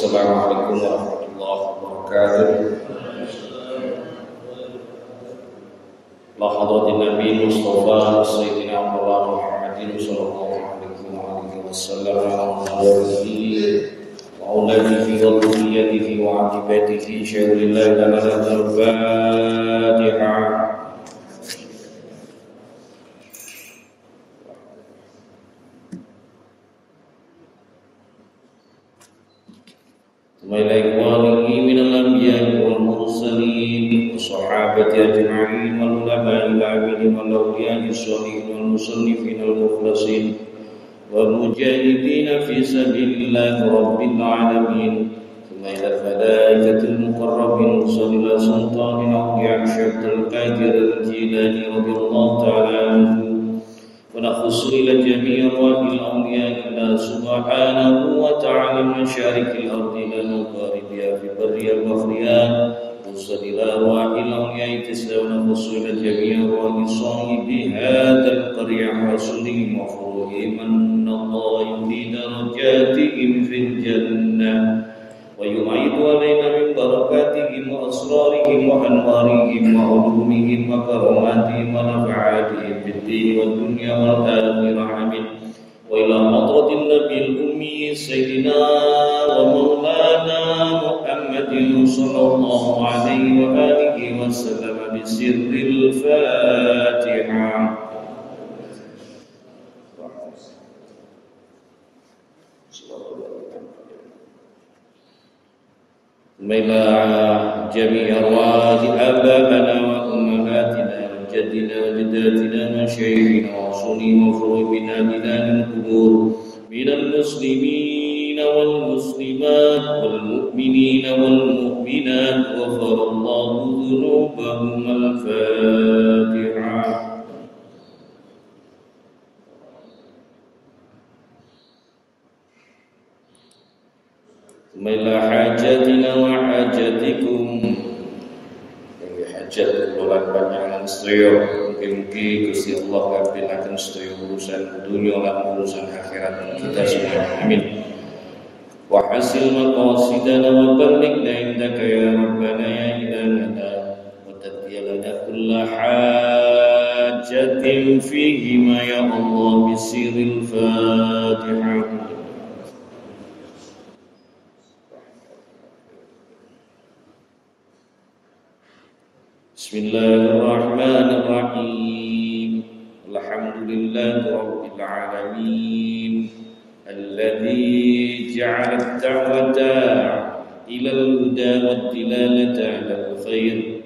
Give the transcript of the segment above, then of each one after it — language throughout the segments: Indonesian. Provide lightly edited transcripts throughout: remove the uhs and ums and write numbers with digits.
Assalamualaikum warahmatullahi wabarakatuh. Lahadatin Nabi Mustafa Sayyidina Muhammadin sallallahu alaihi wasallam wa auladihi wa dhurriyyatihi wa aqibatihi syai'illah lana al-Fatihah. وإلى إخوانه من الأنبياء والمرسلين والصحابة أجمعين والعلماء العاملين والأولياء الصالحين والمصنفين المخلصين والمجاهدين في سبيل الله رب العالمين ثم إلى الملائكة المقربين وصلى سلطان أولياء الشيخ القادر الجيلاني رضي الله تعالى عنه ونخص إلى جميع أرواح الأولياء الله سبحانه وتعالى من مشارق الأرض إلى مغاربها في برها وبحرها وصل إلى أرواح الأولياء تسعة ونخص إلى جميع أرواح صاحب هذا القرية وأصلهم وفروعهم أن الله يهدي درجاتهم في الجنة ويعيد علينا من بركاتهم وأسرارهم وأنوارهم وعلومهم وكراماتهم ونفعاتهم في الدين والدنيا والآخرة آمين. وإلى حضرة النبي الأمي سيدنا ومولانا محمد صلى الله عليه وآله وسلم بسر الفاتحة. إلى جميع أرواح آبائنا وأمهاتنا وجدنا وجداتنا ومشايخنا وأصولنا وفروعنا بلاد القبور من المسلمين والمسلمات والمؤمنين والمؤمنات غفر الله ذنوبهم. الفاتحة. إلى حاجاتنا وحاجاتكم hajat bulan panjangan sedaya mugi-mugi Gusti Allah kabulaken sedaya urusan dunia lan urusan akhirat kita semua amin. Wa hasil maqasidana wa ballighna indaka ya rabbana ya ilahana wa tabyalana kulla hajatin fihi ma ya Allah bisiril Fatihah. Bismillahirrahmanirrahim. Alhamdulillahi rabbil alamin alladzi ja'ala ad-da'wata ila al-huda wad-dilalata 'ala al-khair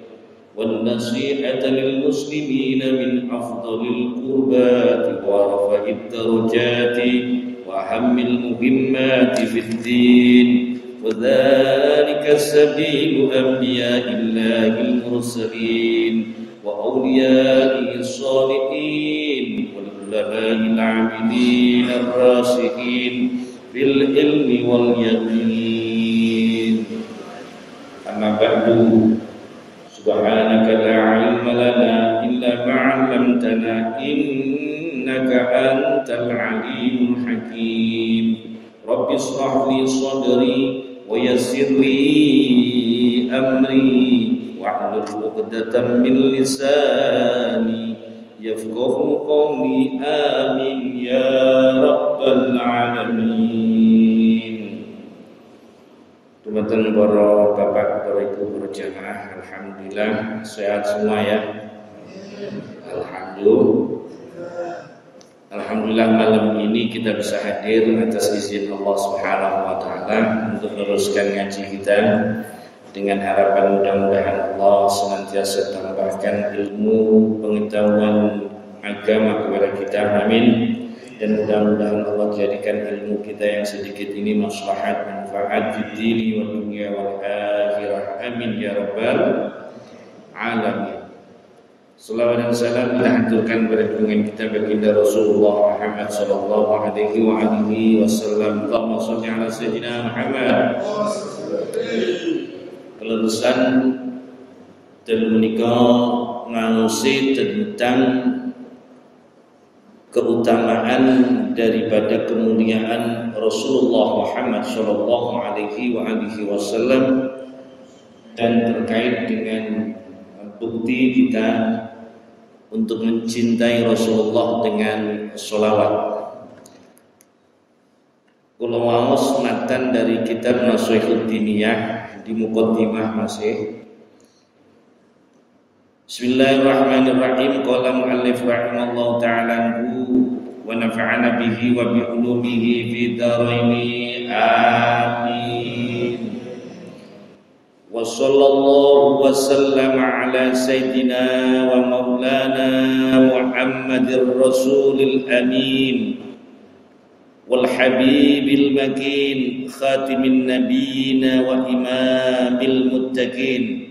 wan-nasihata lil-muslimina min afdalil qurbati wa rafa'id darajati wa ahammil muhimmati fid-din. وذلك سبيل أنبياء الله المرسلين وأوليائه الصالحين والعلماء العاملين الراسخين في العلم واليقين. أما بعد سبحانك لا علم لنا إلا ما علمتنا إنك أنت العليم الحكيم. رب اشرح لي صدري ويسر لي أمري واحلل عقدة من لساني يفقه قولي آمين يا رب العالمين. Teman-teman para bapak, para ibu berjamaah, alhamdulillah sehat semua ya. Alhamdulillah malam ini kita bisa hadir atas izin Allah Subhanahu wa taala untuk meneruskan ngaji kita dengan harapan mudah-mudahan Allah senantiasa tambahkan ilmu pengetahuan agama kepada kita amin, dan mudah-mudahan Allah jadikan ilmu kita yang sedikit ini maslahat manfaat di dini wa dunya wal akhirah amin ya rabbal alamin. Salawat dan salam kita haturkan pada junjungan kita baginda Rasulullah Muhammad sallallahu alaihi wa alihi wasallam. Allahumma shalli ala sayyidina Muhammad. Kelulusan dan menikah ngalusi tentang keutamaan daripada kemuliaan Rasulullah Muhammad sallallahu alaihi wasallam dan terkait dengan bukti kita untuk mencintai Rasulullah dengan sholawat. Kula waos matan dari kitab Nashihud Diniyah di muqaddimah masih. Bismillahirrahmanirrahim. Qala muallif rahimallahu ta'ala wa nafa'ana bihi wa bi ulumihi fi dharaini amin. Wa sallallahu wa sallama ala sayyidina wa maulana Muhammadir rasulil amin wal habibil makin khatimin nabiyina wa imamil muttaqin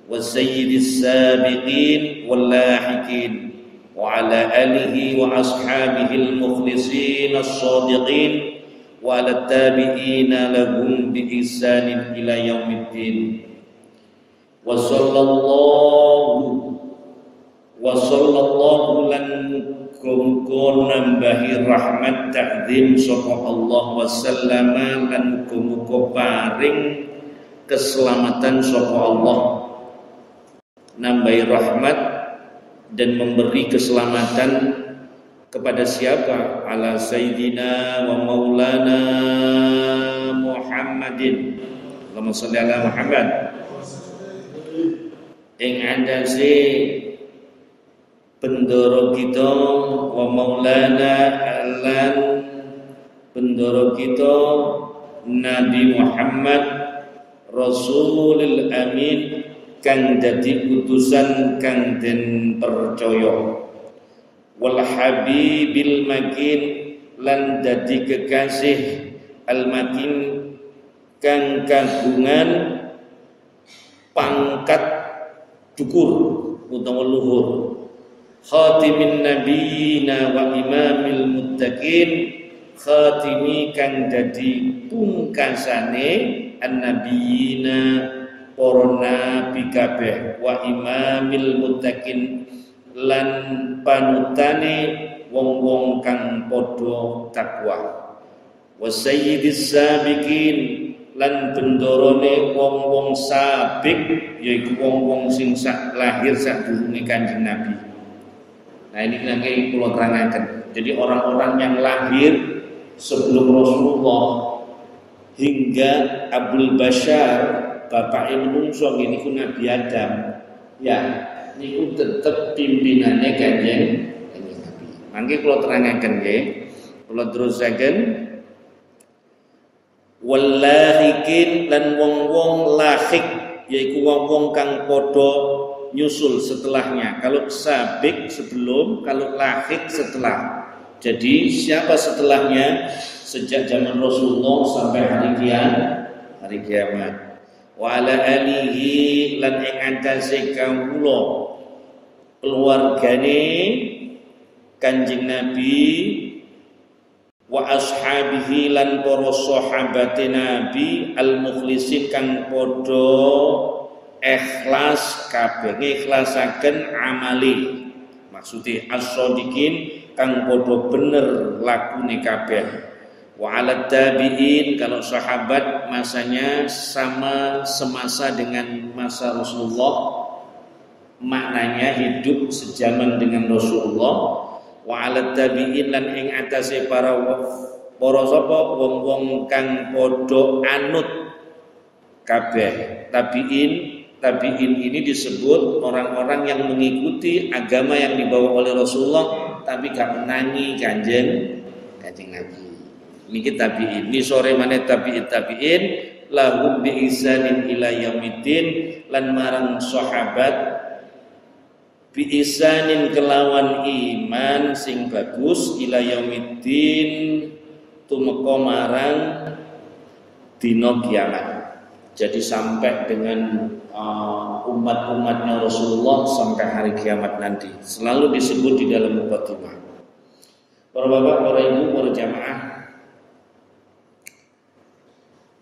wa sayyidis sabiqin wal lahiqin wa ala alihi wa ashabihil mukhlisin as-sadiqin wa ala tabi'ina lahum bi ihsanin ila yaumiddin. Wa sallallahu lan muga nambahi rahmat ta'zim sapa Allah wa sallama lan muga paring keselamatan sapa Allah, nambahi rahmat dan memberi keselamatan kepada siapa? Ala sayyidina wa maulana Muhammadin. Allahumma shalli ala Muhammad. Ing andase bendoro kita wa maulana lan bendoro kita Nabi Muhammad Rasulul Amin kang dadi utusan kang den percaya, wal habibil makin lan dadi kekasih al makin kang kagungan pangkat dukur utawa luhur, khatimin nabiyina wa imamil muttaqin, khatimi kang dadi pungkasane annabiyina para nabi kabeh, wa imamil muttaqin lan panutane wong-wong kang padha takwa, wa sayyidis sabiqin lan bendorone wong-wong sabik, yaiku wong-wong sing sak lahir sadurunge Kanjeng Nabi. Nah ini lagi kula terangaken. Jadi orang-orang yang lahir sebelum Rasulullah hingga Abul Bashar bapak menungso niku Nabi Adam. Ya, niku tetep pimpinane Kanjeng Nabi. Mangke kula terangaken nggih. Kula terusaken wallahikin lan wong-wong lahik, yaiku wong-wong kang padha nyusul setelahnya. Kalau sabik sebelum, kalau lahik setelah. Jadi siapa setelahnya sejak zaman Rasulullah sampai hari kiamat. Wa ala alihi lan ing antase kawula keluargane Kanjeng Nabi, wa ashabihi lan para sahabate Nabi al mukhlisin kang padha ikhlas kabeh, ngikhlasaken amali, maksude as-shadiqin kang padha bener lakune kabeh. Wa ala tabi'in, kalau sahabat masanya sama semasa dengan masa Rasulullah, maknanya hidup sejaman dengan Rasulullah. Wa ala tabi'in lan ing atase para sapa wong-wong kang padha anut kabeh. Tabi'in ini disebut orang-orang yang mengikuti agama yang dibawa oleh Rasulullah tapi gak menangi Kanjeng Nabi. Niki tabi'in. Ni sore maneh tabi'in lahum bi ihsanin ila yaumiddin lan marang sahabat bi ihsanin kelawan iman sing bagus ila yaumiddin tumeka marang dina kiamat. Jadi sampai dengan umat-umatnya Rasulullah sampai hari kiamat nanti selalu disebut di dalam muqaddimah. Para bapak, para ibu, para jamaah,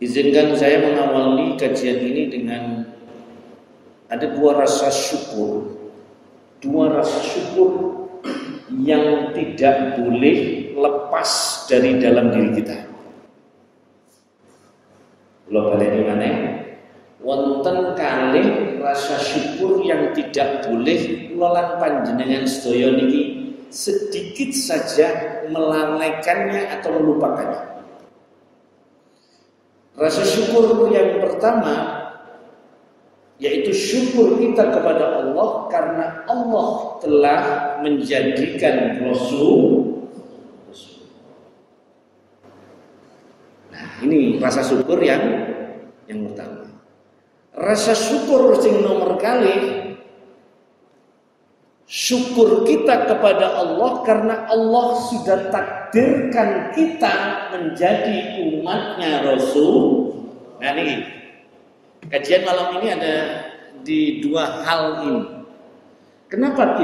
izinkan saya mengawali kajian ini dengan ada dua rasa syukur yang tidak boleh lepas dari dalam diri kita. Lo balik di mana? Wonten kalih rasa syukur yang tidak boleh lolan panjenengan sedaya niki sedikit saja melalaikannya atau melupakannya. Rasa syukur yang pertama yaitu syukur kita kepada Allah karena Allah telah menjadikan Rasul. Nah, ini rasa syukur yang pertama. Rasa syukur sing nomor kali, syukur kita kepada Allah karena Allah sudah takdirkan kita menjadi umatnya Rasul. Nah ini kajian malam ini ada di dua hal ini. Kenapa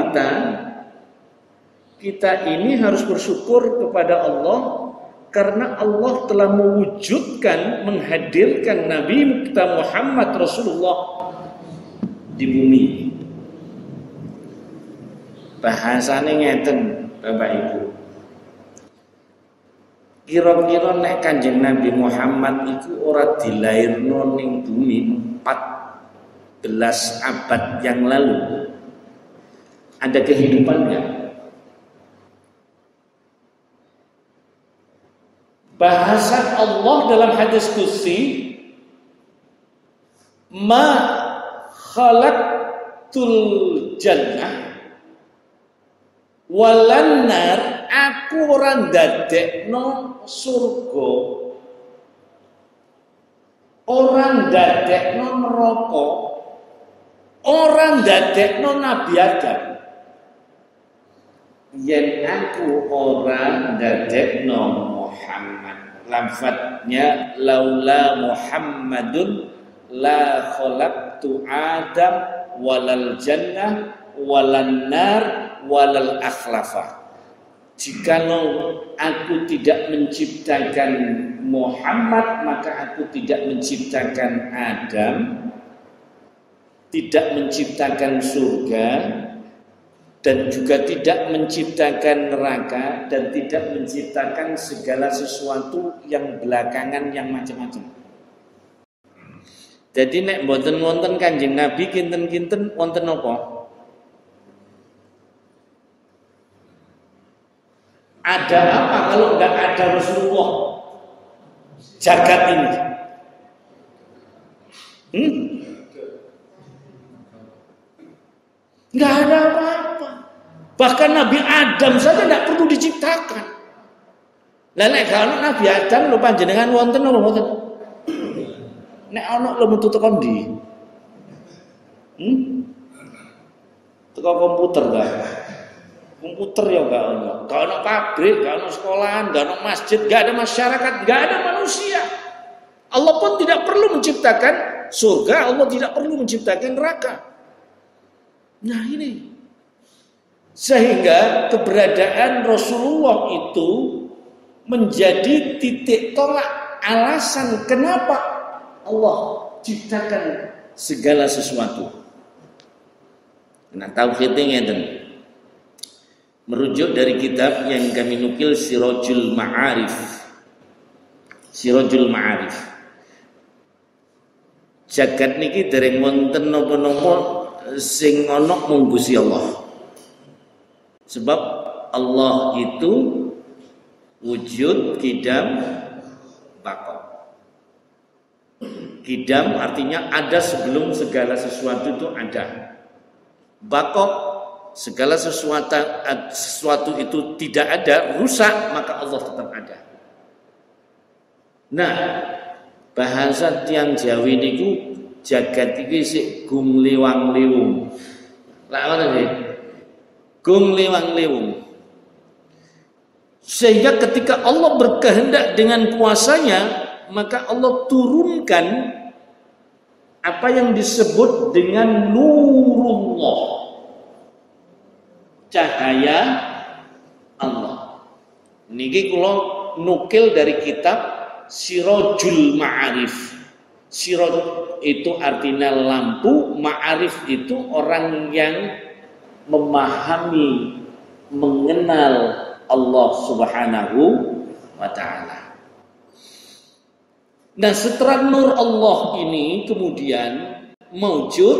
kita ini harus bersyukur kepada Allah karena Allah telah mewujudkan, menghadirkan Nabi kita Muhammad Rasulullah di bumi. Bahasane ngeten Bapak Ibu. Kira-kira nek Kanjeng Nabi Muhammad itu ora dilairno ning bumi 14 abad yang lalu, ada kehidupannya. Bahasa Allah dalam hadis qudsi, ma khalaqtul jannah walan nar, aku ora ndadekno surga, ora ndadekno neraka, ora ndadekno Nabi Adam. Yen aku ora ndadekno Muhammad, lafadznya laula Muhammadun la khalaqtu Adam walal jannah walan nar walal akhlafa. Jikalau aku tidak menciptakan Muhammad, maka aku tidak menciptakan Adam, tidak menciptakan surga, dan juga tidak menciptakan neraka, dan tidak menciptakan segala sesuatu yang belakangan yang macam-macam. Jadi nek wonten-wonten Kanjeng Nabi kinten-kinten wonten apa? Ada apa kalau enggak ada Rasulullah jagat ini? Enggak ada apa-apa. Bahkan Nabi Adam saja tidak perlu diciptakan. Lah nek kalau Nabi Adam lho panjenengan wonten apa mboten? Nek ana lho metu tekan ndi? Teko komputer ta? Komputer ya enggak ada pabrik, enggak ada sekolahan, enggak ada masjid, enggak ada masyarakat, enggak ada manusia. Allah pun tidak perlu menciptakan surga, Allah tidak perlu menciptakan neraka. Nah ini, sehingga keberadaan Rasulullah itu menjadi titik tolak alasan kenapa Allah ciptakan segala sesuatu. Nah tauhidnya ngeten. Merujuk dari kitab yang kami nukil Sirajul Ma'arif. Sirajul Ma'arif. Jagat niki dereng wonten napa-napa sing ana mung Gusti Allah. Sebab Allah itu wujud, kidam, baqa. Kidam artinya ada sebelum segala sesuatu itu ada. Baqa segala sesuatu itu tidak ada, rusak, maka Allah tetap ada. Nah, bahasa tiang Jawi niku jagat iki sik gung liwang liwung. Lah ngono nggih. Gung liwang liwung. Sehingga ketika Allah berkehendak dengan kuasanya, maka Allah turunkan apa yang disebut dengan nurullah. Cahaya Allah. Niki kula nukil dari kitab Sirajul Ma'arif. Siraj itu artinya lampu, ma'arif itu orang yang memahami mengenal Allah Subhanahu wa ta'ala. Nah, setelah nur Allah ini kemudian mewujud,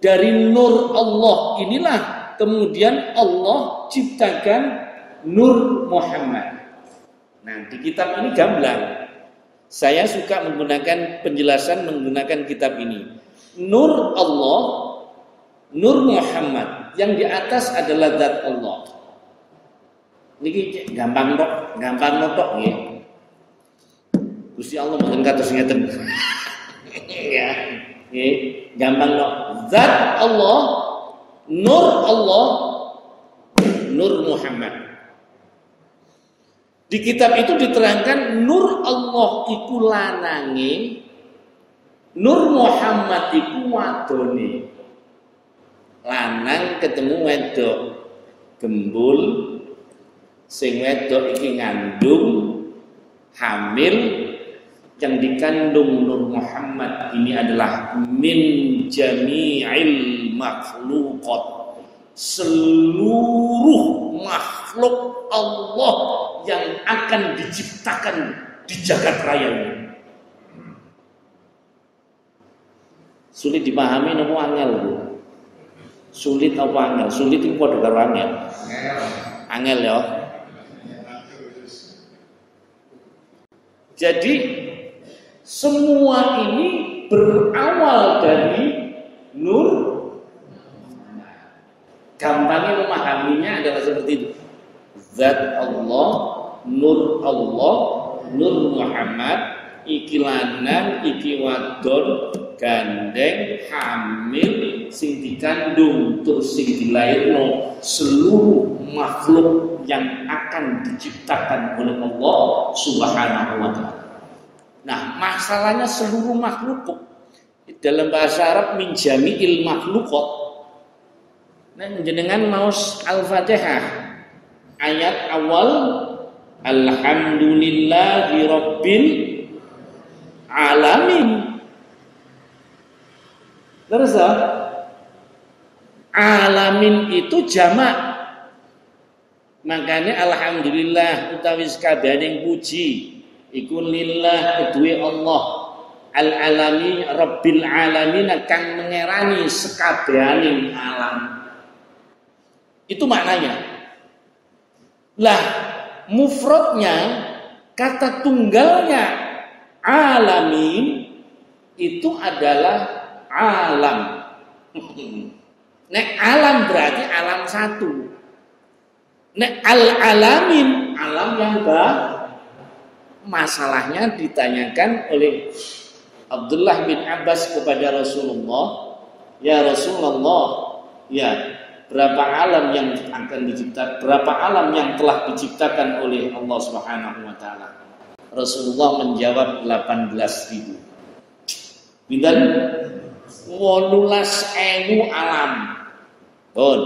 dari nur Allah inilah kemudian Allah ciptakan Nur Muhammad. Nah, di kitab ini gamblang. Saya suka menggunakan penjelasan menggunakan kitab ini. Nur Allah, Nur Muhammad, yang di atas adalah zat Allah. Ini gampang tok ya. Gusti Allah mboten kados ngeten. Ya, nggih, gampang tok. Zat Allah, Nur Allah, Nur Muhammad. Di kitab itu diterangkan Nur Allah iku lanange, Nur Muhammad iku wadone. Lanang ketemu wedok, gembul, sing wedok iki ngandung, hamil. Yang dikandung Nur Muhammad ini adalah min jami'il makhluqat, seluruh makhluk Allah yang akan diciptakan di jagat raya ini. Sulit dipahami napa angel, Bu? Sulit apa angel? Sulit itu padha karo angel. Angel ya. Jadi semua ini berawal dari Nur. Gampangnya memahaminya adalah seperti itu. Zat Allah, Nur Allah, Nur Muhammad, iki lanang, iki wadon, gandeng, hamil, sing dikandung, terus sing dilairno, seluruh makhluk yang akan diciptakan oleh Allah Subhanahu wa ta'ala. Nah, masalahnya seluruh makhluk dalam bahasa Arab min jami'il makhluqat. Nah, jenengan maos Al-Fatihah ayat awal alhamdulillahi rabbil alamin. Terus alamin itu jamak. Makanya alhamdulillah utawi sakabehane puji iku lillah kedue Allah al-alami rabbil alamin kang mengerani sekabehaning alam. Itu maknanya. Lah mufradnya kata tunggalnya alamin itu adalah alam. Nek alam berarti alam satu. Nek al-alamin alam yang masalahnya ditanyakan oleh Abdullah bin Abbas kepada Rasulullah, ya Rasulullah, ya berapa alam yang akan diciptakan, berapa alam yang telah diciptakan oleh Allah Subhanahu wa taala? Rasulullah menjawab 18.000. Pinten? 18.000 alam. Bon.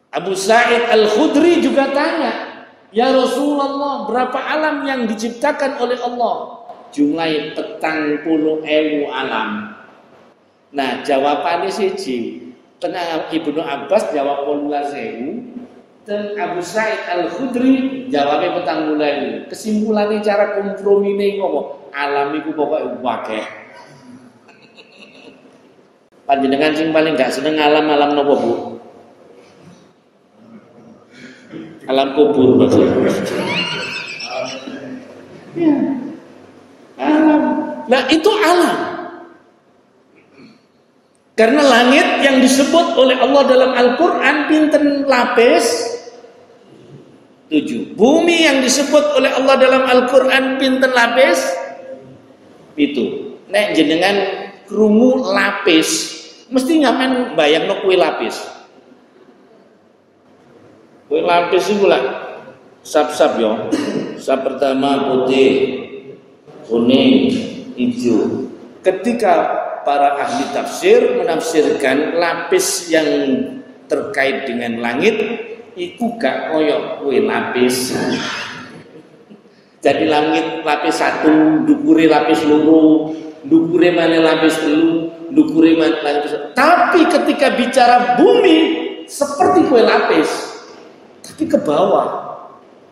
Abu Sa'id Al-Khudri juga tanya, ya Rasulullah, berapa alam yang diciptakan oleh Allah? Jumlahnya 40.000 alam. Nah, jawabannya siji. Tenang, Ibnu Abbas jawab 18.000, dan Abu Sa'id Al-Khudri jawabnya 40.000. Kesimpulannya cara kompromine ngopo? Alam iku pokoke akeh. Panjenengan sing paling gak seneng alam-alam napa, Bu? Alam kubur maksudnya. Ya. Alam. Nah, itu alam. Karena langit yang disebut oleh Allah dalam Al-Qur'an pinten lapis? 7. Bumi yang disebut oleh Allah dalam Al-Qur'an pinten lapis? Itu. Nek jenengan krungu lapis, mesti nyaman bayangno kuwi lapis. Kue lapis itu lah sap-sap ya. Sap pertama putih, kuning, hijau. Ketika para ahli tafsir menafsirkan lapis yang terkait dengan langit, itu gak koyok kue lapis. Jadi langit lapis 1, dukure lapis loro, dukure mana lapis 3, dukure mana lapis. Tapi ketika bicara bumi, seperti kue lapis, tapi ke bawah.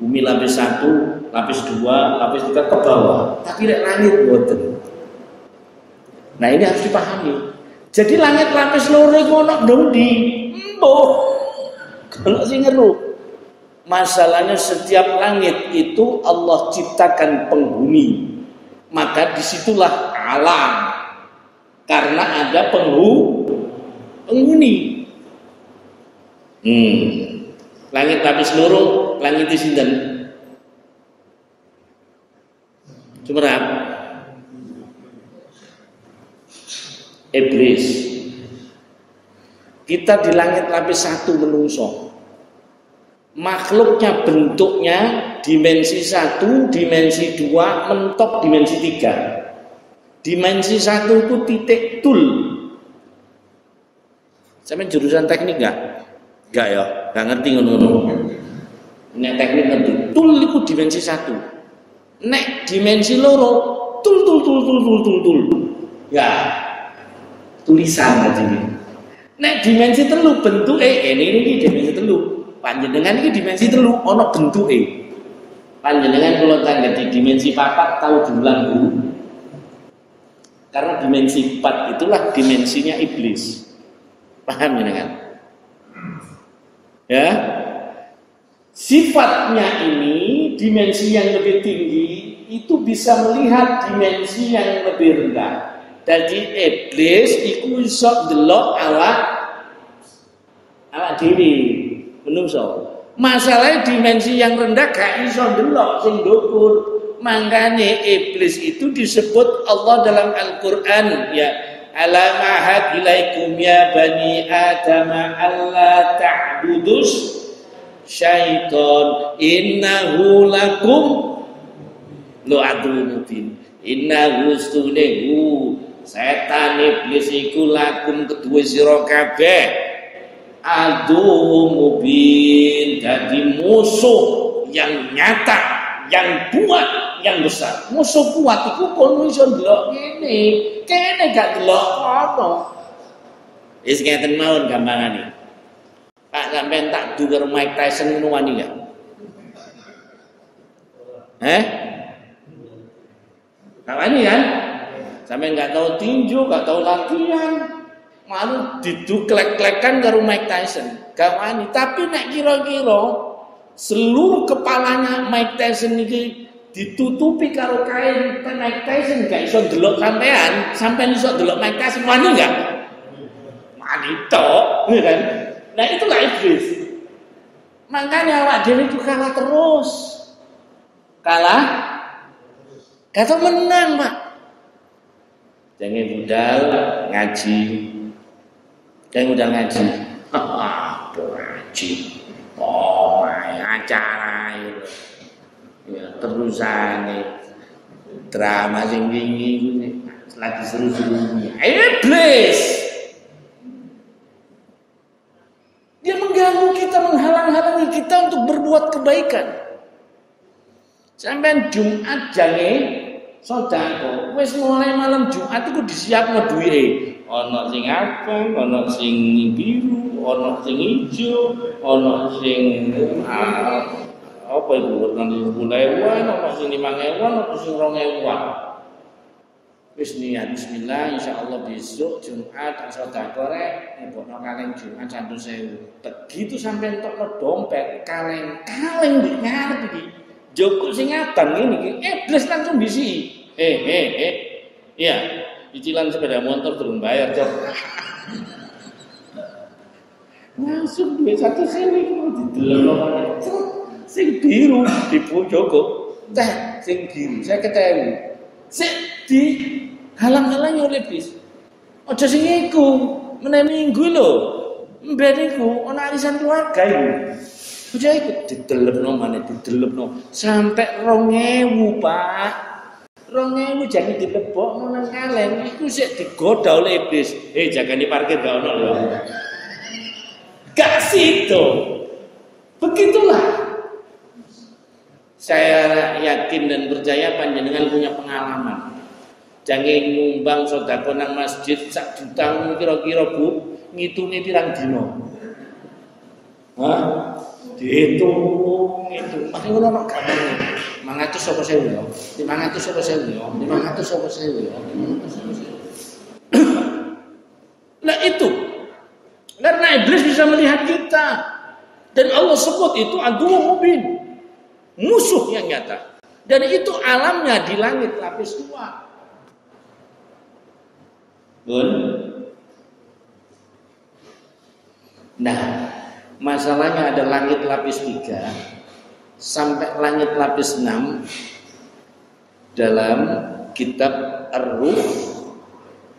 Bumi lapis 1, lapis 2, lapis 3 ke bawah, tapi langit boten. Nah ini harus dipahami. Jadi langit lapis loro iku ono ndi? Mbuh. Kalau sing ngeru. Masalahnya setiap langit itu Allah ciptakan penghuni. Maka disitulah alam. Karena ada penghuni. Langit lapis loro, langit di sinten? Sumerap. Iblis. Kita di langit lapis 1 menungso. Makhluknya bentuknya dimensi 1, dimensi 2, mentok dimensi 3. Dimensi 1 itu titik tul. Sampai jurusan teknik enggak? Enggak ya, enggak ngerti ngono-ngono. Nek teknik ngerti. Tul itu dimensi 1. Nek dimensi loro, tul. Ya. Tulisan aja ini. Nek dimensi telu bentuke ini dimensi telu. Panjenengan iki dimensi telu ana bentuke. Panjenengan kula tanggeti dimensi 4 tahu diulang dulu. Karena dimensi 4 itulah dimensinya iblis. Paham jenengan? Ya. Sifatnya ini dimensi yang lebih tinggi itu bisa melihat dimensi yang lebih rendah. Jadi iblis iku iso ndelok awak dhewe menungso. Masalah dimensi yang rendah gak iso ndelok sing dhuwur. Makanya iblis itu disebut Allah dalam Al-Qur'an ya alam ahad ilaikum ya bani adam alla ta'budus syaiton innahu lakum lu adu mubin innahu sunehu setan iblis iku lakum kedua sira kabeh adu mubin, jadi musuh yang nyata, yang kuat, yang besar. Musuh kuat iku kono iso ndelok kene gak ndelok ono. Wis ngeten mawon gampangane. Pak sampean tak du karo Mike Tyson ngono wani gak? Gak wani kan? Sampai nggak tahu tinju, nggak tahu latihan, malu diduklek-klekan karo Mike Tyson. Gak wani. Tapi nek kira-kira seluruh kepalanya Mike Tyson ini ditutupi karo kain, Mike Tyson gak iso delok sampean iso delok Mike Tyson wani nggak? Wani tok, kan? Nah itulah iblis. Makanya awak dhewe itu kalah terus, kata menang Pak. Jangan budal ngaji. Jangan budal ngaji. Ngaji. Oh, acara itu. Ya terusane drama sing wingi lagi seru-serunya. Iblis. Dia mengganggu kita, menghalang-halangi kita untuk berbuat kebaikan. Sampai Jumat jange sedekah, wis mulai malam Jumat iku disiapno duwike. Ana sing abang, ana sing biru, ana sing ijo, ana sing apa iku nanti 10.000, ana sing 5.000, ana sing 2.000. Wis niat bismillah insyaallah besok Jumat sedekah rek nyebutno kaleng Jumat 100.000. Begitu sampai entuk dompet kaleng-kaleng di ngarep iki. Joko sing abang ini iblis langsung bisi. Iya, cicilan sepeda motor turun bayar, Cok. Langsung duit 1.000 didelok sing biru Joko. Teh sing biru saya ketemu. Sik di halang-halangi oleh iblis. Aja sing iku, meneh minggu lho. Mbene iku ana arisan keluarga iku. Udah ikut didelepno sampai 2.000 Pak. 2.000 jangan dilebokno nang kaleng iku sik digoda oleh iblis. Jagani parkir gak ono lho. Gak situ. Begitulah. Saya yakin dan percaya panjenengan punya pengalaman. Jangan nyumbang sedekah nang masjid 1 juta kira-kira Bu, ngitungi pirang dino. Hah? Dihitung itu. Makanya ngono ono gambarnya. 500 sapa 1000 ya? 500 sapa 1000 ya? 500 sapa 1000 ya? 500 sapa 1000. Nah itu. Karena iblis bisa melihat kita. Dan Allah sebut itu aduwwun mubin. Musuh yang nyata. Dan itu alamnya di langit lapis 2. Nah, masalahnya ada langit lapis 3 sampai langit lapis 6 dalam kitab Ar-Ruh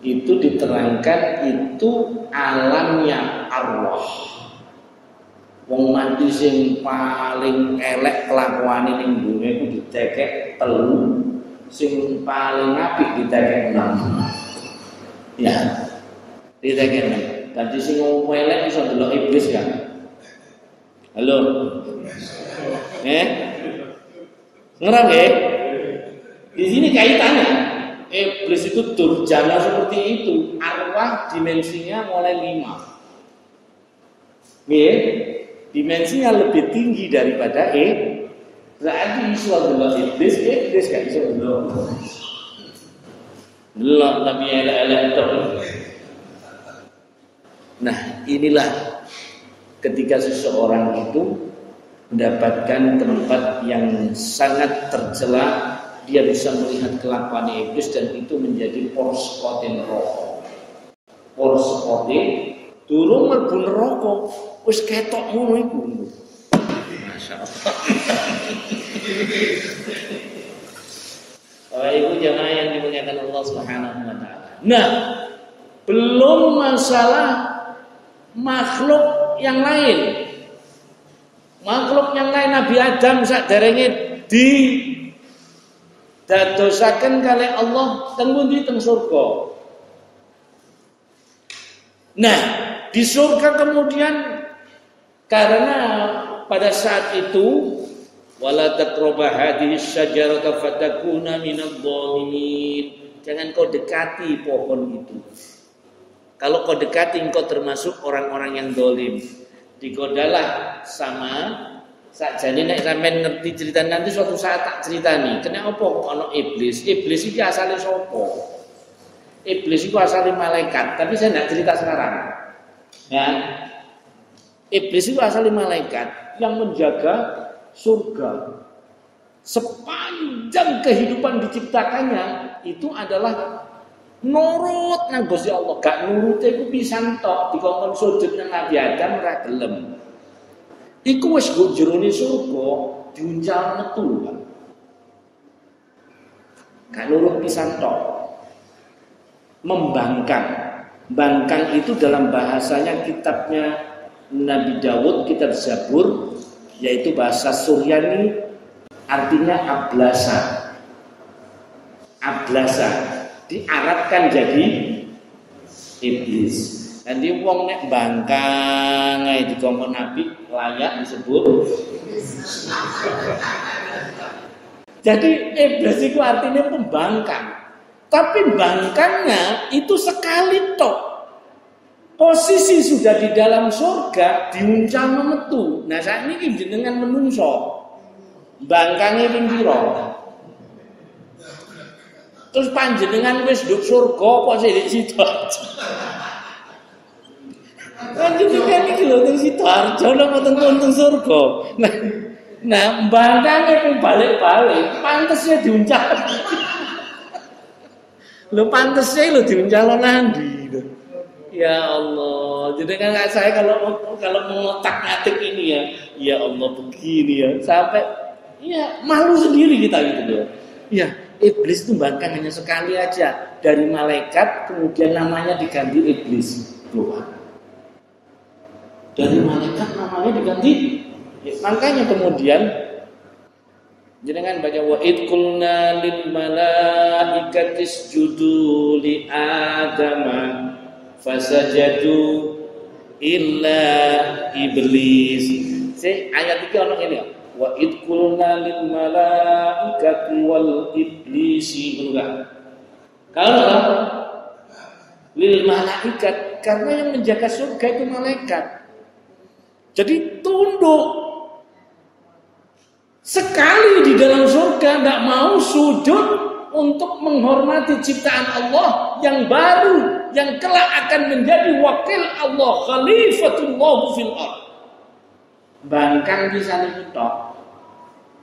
itu diterangkan itu alamnya arwah. Wong mati sing paling elek kelakuane ning dunya iku ditekek 3, sing paling apik ditekek 6. Ya, ditekek 6. Tadi sing ngomong elek iso delok iblis kan? Halo. Ngerang ya? Di sini kaitannya. Iblis itu durjana seperti itu. Arwah dimensinya mulai 5. Dimensinya lebih tinggi daripada berarti iso delok iblis gak iso delok. Delok tapi elek-elek terus. Nah, inilah ketika seseorang itu mendapatkan tempat yang sangat tercela, dia bisa melihat kelakuan iblis dan itu menjadi porskotin rokok. Porskotin durung mlebu neraka, wis ketok ngono iku. Masyaallah. Bapak Ibu jamaah yang dimuliakan Allah Subhanahu wa taala. Nah, belum masalah makhluk yang lain. Makhluk yang lain Nabi Adam saderenge dadosaken kalih Allah teng pundi teng surga. Nah, di surga kemudian karena pada saat itu wala taqrabu hadhihi syajarata fatakuna minadh-dhalimin. Jangan kau dekati pohon itu. Kalau kau dekati engkau termasuk orang-orang yang dolim. Digodalah sama sakjane nek sampean ngerti cerita nanti suatu saat tak ceritani. Kena apa kok ana iblis? Iblis iki asale sapa? Iblis itu asale malaikat, tapi saya tidak cerita sekarang. Ya. Iblis itu asale malaikat yang menjaga surga. Sepanjang kehidupan diciptakannya itu adalah nurut nang Gusti Allah, gak nurute iku pisan tok dikongkon sujud nang Nabi Adam ora gelem. Iku wis go jerone surga diuncal metu. Gak nurut pisan tok. Membangkang. Bangkang itu dalam bahasanya kitabnya Nabi Dawud, kitab Zabur, yaitu bahasa Suryani artinya ablasa. Ablasa. Diarabkan jadi iblis. Nanti wong nek bangkang ae dikongkon Nabi layak disebut. Jadi iblis itu artinya pembangkang. Tapi bangkangnya itu sekali tok. Posisi sudah di dalam surga diuncal memetu. Nah saat ini jenengan menungso. Bangkangnya ping pira? Terus panjenengan wis nduk surga apa sik situ. Panjenengan iki lho teng Sidoarjo napa teng surga. Nah, mbangkange pun balik-balik, pantesnya diuncal. Lho pantesnya lho diuncal nandi. Ya Allah, jadi kan saya kalau mengotak-atik ini ya Allah begini ya, sampai ya malu sendiri kita gitu loh. Ya, iblis itu bahkan hanya sekali aja dari malaikat kemudian namanya diganti iblis. Doa. Dari malaikat namanya diganti. Ya, makanya kemudian jenengan baca wa id qulna lil malaikati isjudu li adama fasajadu illa iblis. Ayat 3 ono ngene ya. Wa id qulna lil malaikati wal iblisi enggak. Kalau lil malaikat karena yang menjaga surga itu malaikat. Jadi tunduk. Sekali di dalam surga tidak mau sujud untuk menghormati ciptaan Allah yang baru, yang kelak akan menjadi wakil Allah, khalifatullah fil ardh. Bangkang bisa diputok,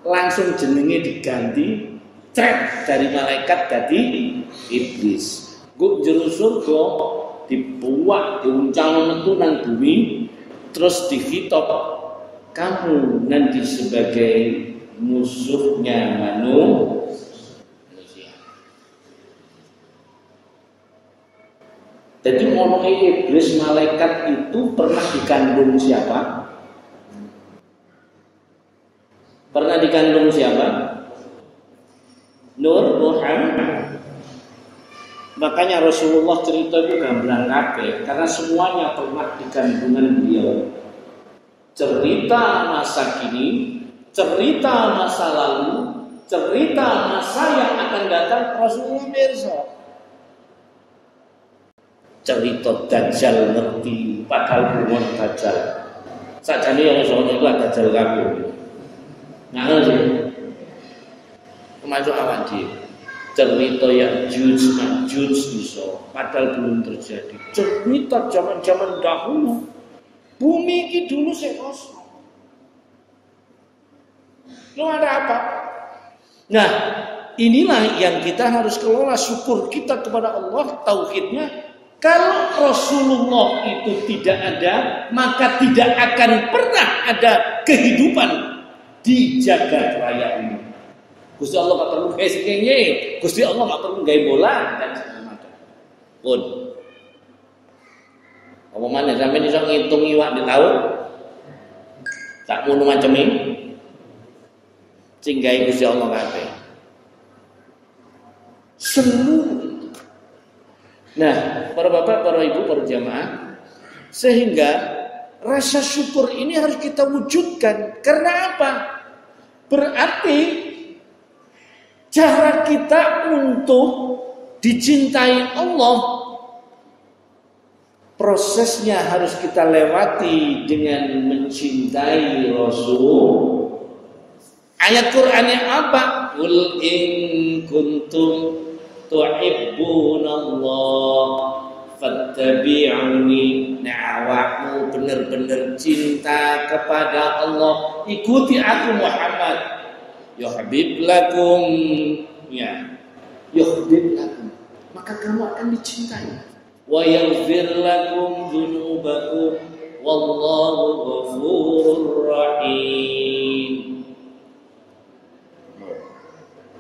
langsung jenenge diganti, cret dari malaikat jadi iblis. Gue jero surga dibuat, diuncang metu nang bumi, terus dihitop, kamu nanti sebagai musuhnya manusia. Jadi ngomongin iblis malaikat itu pernah dikandung siapa? Pernah dikandung siapa? Nur Muhammad. Makanya Rasulullah cerita itu gamblang kabeh karena semuanya pernah dikandungan beliau. Cerita masa kini, cerita masa lalu, cerita masa yang akan datang Rasulullah mirsa. Cerita Dajjal ngerti, padahal belum Dajjal. Sakjane yang soalnya itu ada Dajjal kabeh. Nah, termasuk awak dhewe. Cerita Ya'juj Ma'juj iso, padahal belum terjadi. Cerita zaman-zaman dahulu. Bumi ini dulu saya kosong. Lu ada apa? Nah, inilah yang kita harus kelola syukur kita kepada Allah, tauhidnya. Kalau Rasulullah itu tidak ada, maka tidak akan pernah ada kehidupan di jagat raya ini. Gusti Allah gak perlu gawe sengenge, Gusti Allah gak perlu gawe bola dan segala macam. Pun. Apa mana sampai iso ngitung iwak di laut? Tak ngono macam ini. Sing gawe Gusti Allah kabeh. Seluruh itu. Nah, para bapak, para ibu, para jamaah, sehingga rasa syukur ini harus kita wujudkan. Karena apa? Berarti cara kita untuk dicintai Allah, prosesnya harus kita lewati dengan mencintai Rasul. Ayat Qur'annya apa? Qul in kuntum tuhibbunallah fattabi'uni. Awakmu benar-benar cinta kepada Allah, ikuti aku Muhammad. Yuhbib lakum, ya, yuhbib lakum, maka kamu akan dicintai. Wa yaghfir lakum dzunubakum wallahu ghafurur rahim.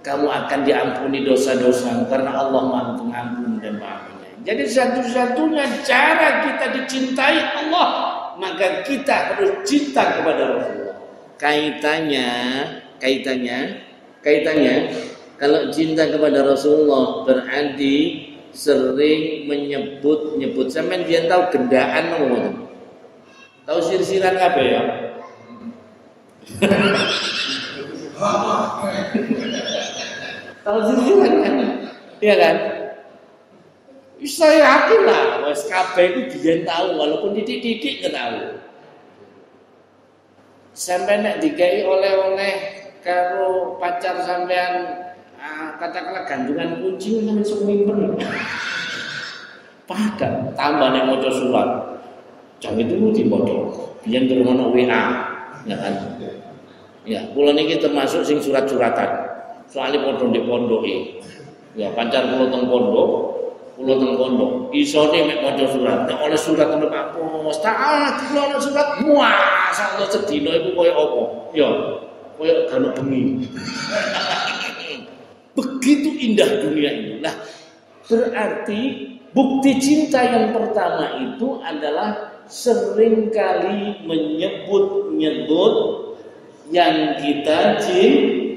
Kamu akan diampuni dosa-dosamu karena Allah Maha Pengampun dan Maha Penyayang. Jadi satu-satunya cara kita dicintai Allah, maka kita harus cinta kepada Rasulullah. Kaitannya kalau cinta kepada Rasulullah berarti sering menyebut sampean dia tahu gendaan apa? Tahu sir-siran apa ya? Tahu sir-siran kan? Iya kan? Saya yakin lah wis kabeh itu biyen tahu walaupun titik-titik enggak tahu. Sampai nek dikai oleh-oleh karo pacar sampean katakanlah gantungan kunci sampean semimpen. Padahal tambah nek maca surat. Jam itu dipodho. Biyen turun WA, ya kan? Ya, kula niki termasuk sing surat-suratan. Soale padha ndek pondoke. Ya, pacar kula teng pondok, isone mek maca surat. Nek oleh surat teng Pak Pos, taat kula ana surat. Wah, sak sedina iku koyo apa? Ya, koyo gano bengi. Begitu indah dunia ini. Nah, berarti bukti cinta yang pertama itu adalah seringkali menyebut-nyebut yang kita cintai.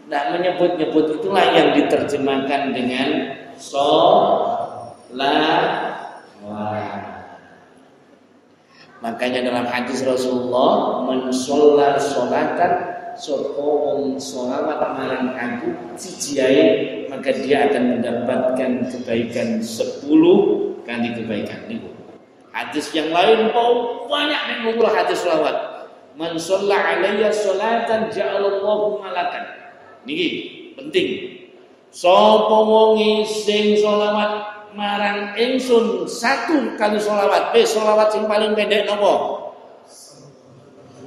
Nah, menyebut-nyebut itulah yang diterjemahkan dengan sholawat. Makanya dalam hadis Rasulullah, man sholla sholatan sapa wong sholawat marang aku siji ae, maka dia akan mendapatkan kebaikan 10 kali kebaikan niku. Hadis yang lain banyak mengumpul hadis selawat. Man shalla alayya sholatan ja'alallahu malakan. Niki penting. Sapa wong sing selawat marang ingsun satu kali selawat. Selawat sing paling pendek napa?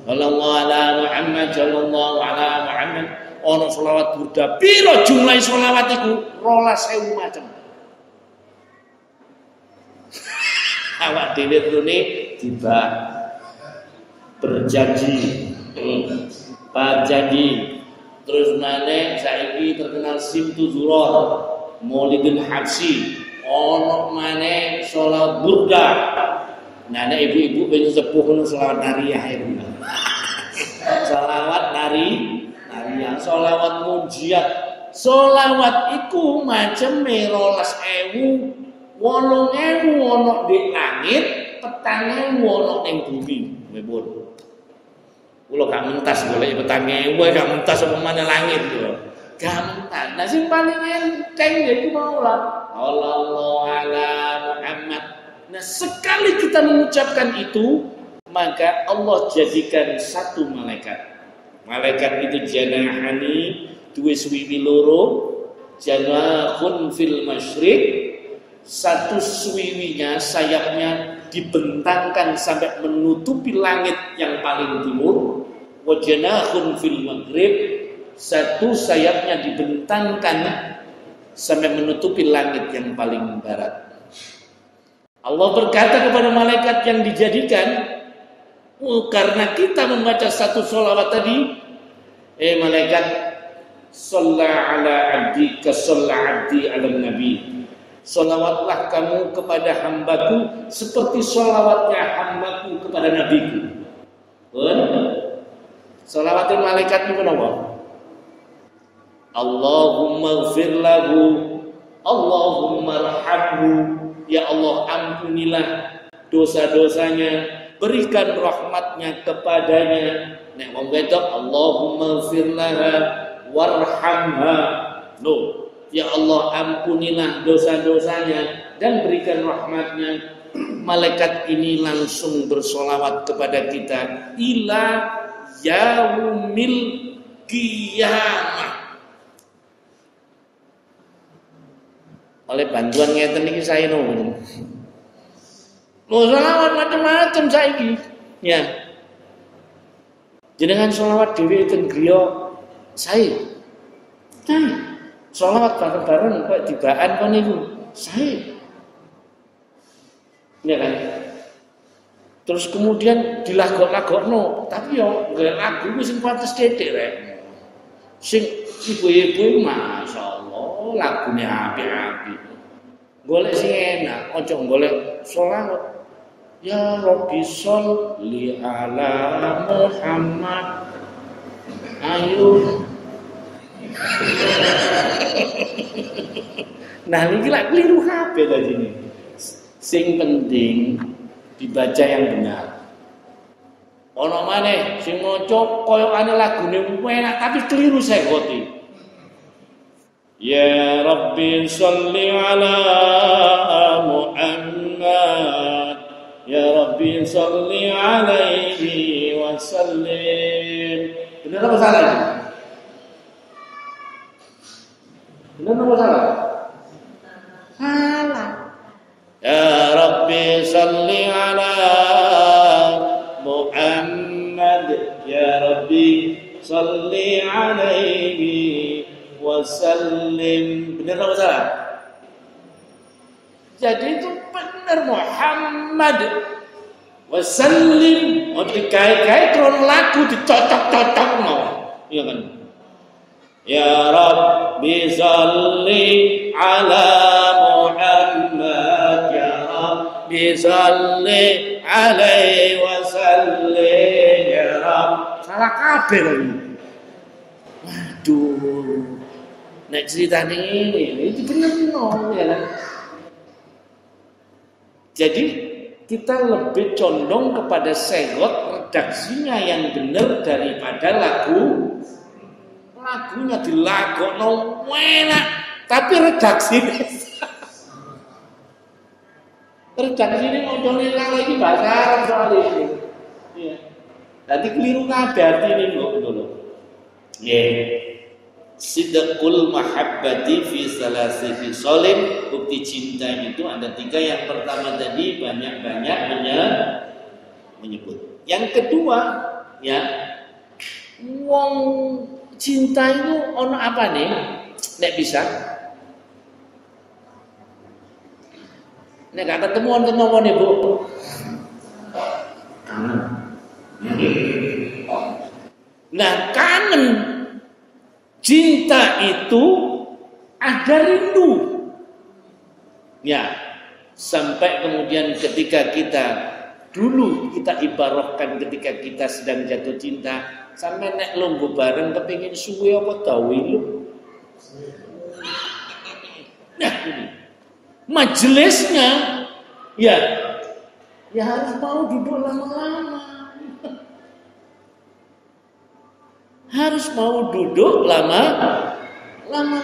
Sallallahu ala Muhammad sallallahu ala Muhammad. Ono selawat burda. Piro jumlah selawat iku? 12.000 macam. Awak dhewe rene tiba berjanji terus maneh saiki terkenal Simtu Zuror Maulidul Habsyi ono maneh salat burda. Nah ibu-ibu ben sepuh ngono selawat nariyah ibu. Selawat nariyah, selawat munjiat. Selawat iku maceme 12.000 8.000 ono di langit, 4.000 ono ning bumi. Mepun. Kula gak mentas golek 4.000, gak mentas apa maneh langit kula. Gak mentas. Nah sing paling enteng yaiku maulah sallallahu ala Muhammad. Nah sekali kita mengucapkan itu, maka Allah jadikan satu malaikat. Malaikat itu janahani, duwe swiwi loro, janahun fil masyriq. Satu swiwinya, sayapnya dibentangkan sampai menutupi langit yang paling timur. Wajanahun fil maghrib, satu sayapnya dibentangkan sampai menutupi langit yang paling barat. Allah berkata kepada malaikat yang dijadikan, karena kita membaca satu sholawat tadi, malaikat, shalla ala abdi ka shalla abdi ala nabi. Sholawatlah kamu kepada hambaku seperti sholawatnya hambaku kepada nabiku. Sholawatin malaikat itu kenapa? Allahumma ighfir lahu, Allahumma arhamhu. Ya Allah ampunilah dosa-dosanya, berikan rahmatnya kepadanya. Nek wong wedok Allahumma ighfir laha warhamha. Ya Allah ampunilah dosa-dosanya dan berikan rahmatnya. Malaikat ini langsung bersolawat kepada kita ila yaumil qiyamah. Oleh bantuan ngeten iki saya nunggu. Solawat macam-macam saiki. Ya. Jenengan solawat dhewe ten griya sae. Sholawat bareng-bareng kok tibaan kon niku. Sae. Ya kan? Terus kemudian dilagok-lagokno, tapi yo golek lagu ku sing pantes titik rek. Sing ibu-ibu masyaallah lagune apik-apik. Golek sing enak, aja golek sholawat. Ya Rabbi sholli ala Muhammad. Ayo. Nah ini lak keliru kabeh tadi ini. Sing penting dibaca yang benar. Ono maneh sing maca koyokane lagune enak tapi keliru segoti. Ya Rabbi sholli ala Muhammad. Ya Rabbi sholli alaihi wa sallim. Benar apa salah ini? Benar apa salah? Salah. Ya Rabbi salli ala Muhammad. Ya Rabbi salli alaihi wa sallim. Benar apa salah? Jadi itu benar Muhammad wa sallim. Mau dikait-kait krono lagu dicocok-cocok no. Iya kan? Ya Rabbi salli ala Muhammad. Ya Rabbi salli alaihi wa sallim. Ya Rabbi. Salah kabeh lagi. Waduh. Nek ceritane ini itu bener no ya kan. Jadi kita lebih condong kepada segot redaksinya yang benar daripada lagunya dilagokno enak tapi redaksinya Redaksi ini modelnya lagi bahasa Arab soal ini. Iya. Tadi keliru kabeh artine ngono lho. Nggih. Sidqul mahabbati fi salasi fisalin. Bukti cinta itu ada 3. Yang pertama tadi banyak-banyak menyebut. Yang kedua, ya, wong cinta itu ono apa nih? Nek bisa. Nek gak ketemuan kenapa nih, Bu? Kangen. Nah, kangen. Cinta itu ada rindu. Ya, sampai kemudian ketika kita dulu kita ibaratkan ketika kita sedang jatuh cinta, sampai nek lungguh bareng kepengin suwe apa tawilu. Nah, ini majelisnya ya harus mau duduk lama-lama. Harus mau duduk lama-lama.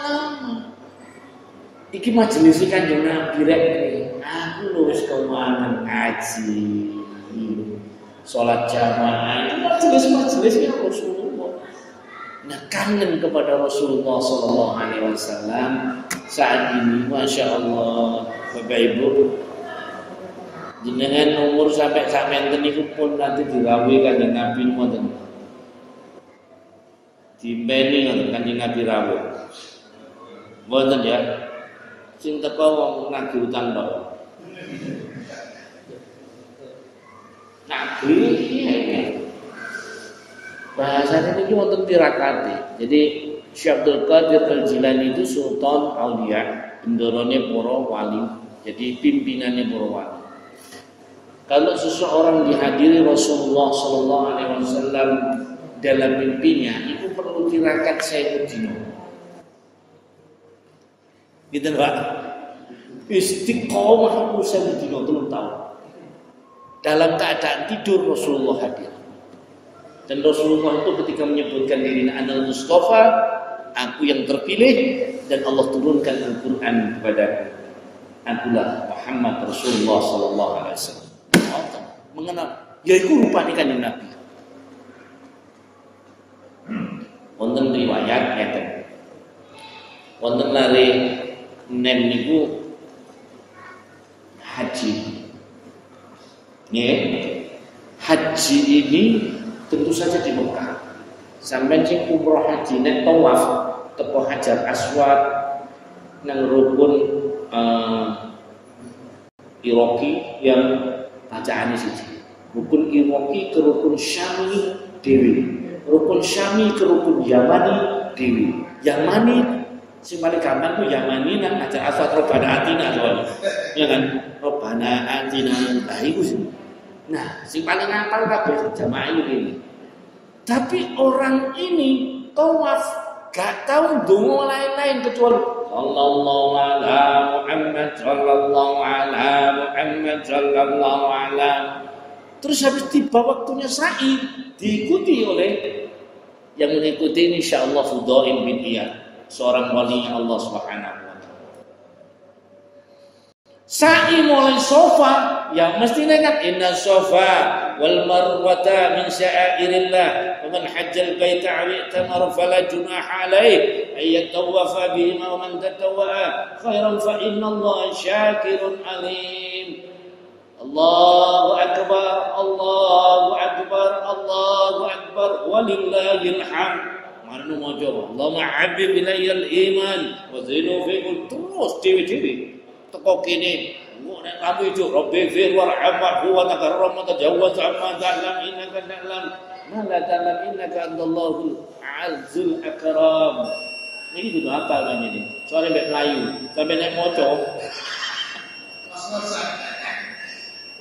Iki majelis Kanjeng Nabi rek iki. Aku wis kemangan ngaji. Salat jamaah itu majelis-majelisnya Rasulullah. Nah, kangen kepada Rasulullah sallallahu alaihi wasallam saat ini, Masya Allah, Bapak Ibu. Jenengan umur sampai sampeyan niku pun nanti dirawe Kanjeng Nabi ngoten. Dimbeni ngoten Kanjeng Nabi rawuh. Mboten ya. Sing teko wong nagih utang tok. Nagih. Bahasanya ini wonten tirakate. Jadi Syekh Abdul Qadir Al-Jilani itu Sultan Aulia, bendorone para wali. Jadi pimpinannya para wali. Kalau seseorang dihadiri Rasulullah sallallahu alaihi wasallam dalam mimpinya, itu perlu tirakat Sayyidina. Gitu Pak. Istiqomah Sayyidina 3 tahun. Dalam keadaan tidur Rasulullah hadir. Dan Rasulullah itu ketika menyebutkan dirinya Anal Mustafa, aku yang terpilih, dan Allah turunkan Al-Quran kepada akulah Muhammad Rasulullah sallallahu alaihi wasallam. Mengenal, yaitu rupanya Kanjeng Nabi. Wonten riwayat ngeten. Wonten lare nem niku haji. Nggih. Haji ini tentu saja di Mekah. Sampai sing umroh haji nek tawaf teko Hajar Aswad nang rukun Iraqi yang bacaane siji. Rukun Iraqi ke rukun Syami dewi. Rukun Syami ke rukun Yamani dewi. Yamani sing paling gampang tuh Yamani nang Hajar Aswad Robbana Atina soalnya. Ya kan? Robbana Atina. Nah, iku sih. Nah, sing paling ngapal kabeh jamaah ini. Tapi orang ini tawaf gak tahu donga lain-lain kecuali sallallahu ala Muhammad sallallahu ala Muhammad sallallahu ala. Terus habis tiba waktunya sa'i diikuti oleh yang mengikuti ini insyaallah Fudail bin Iyad, seorang wali Allah Subhanahu wa taala. Sa'i mulai sofa, ya mestinya kan inna sofa wal marwata min sya'airillah wa man hajjal baita aw i'tamara fala junaha alayhi ay yatawafa bihima wa man tatawwa khairan fa inna Allah syakirun alim. Allahu akbar, Allahu akbar, Allahu akbar, walillahil hamd. Marno mojo Allahumma habib ilayyal iman wa zinu fi terus dewi-dewi teko kene nek kamu itu Rabbi fir warhamhu wa takarram wa tajawwaz amma ta'lam innaka ta'lam ma la ta'lam innaka Allahul azizul akram. Ini kudu apa kan ini? Soale mbek Melayu, sampai nek moco.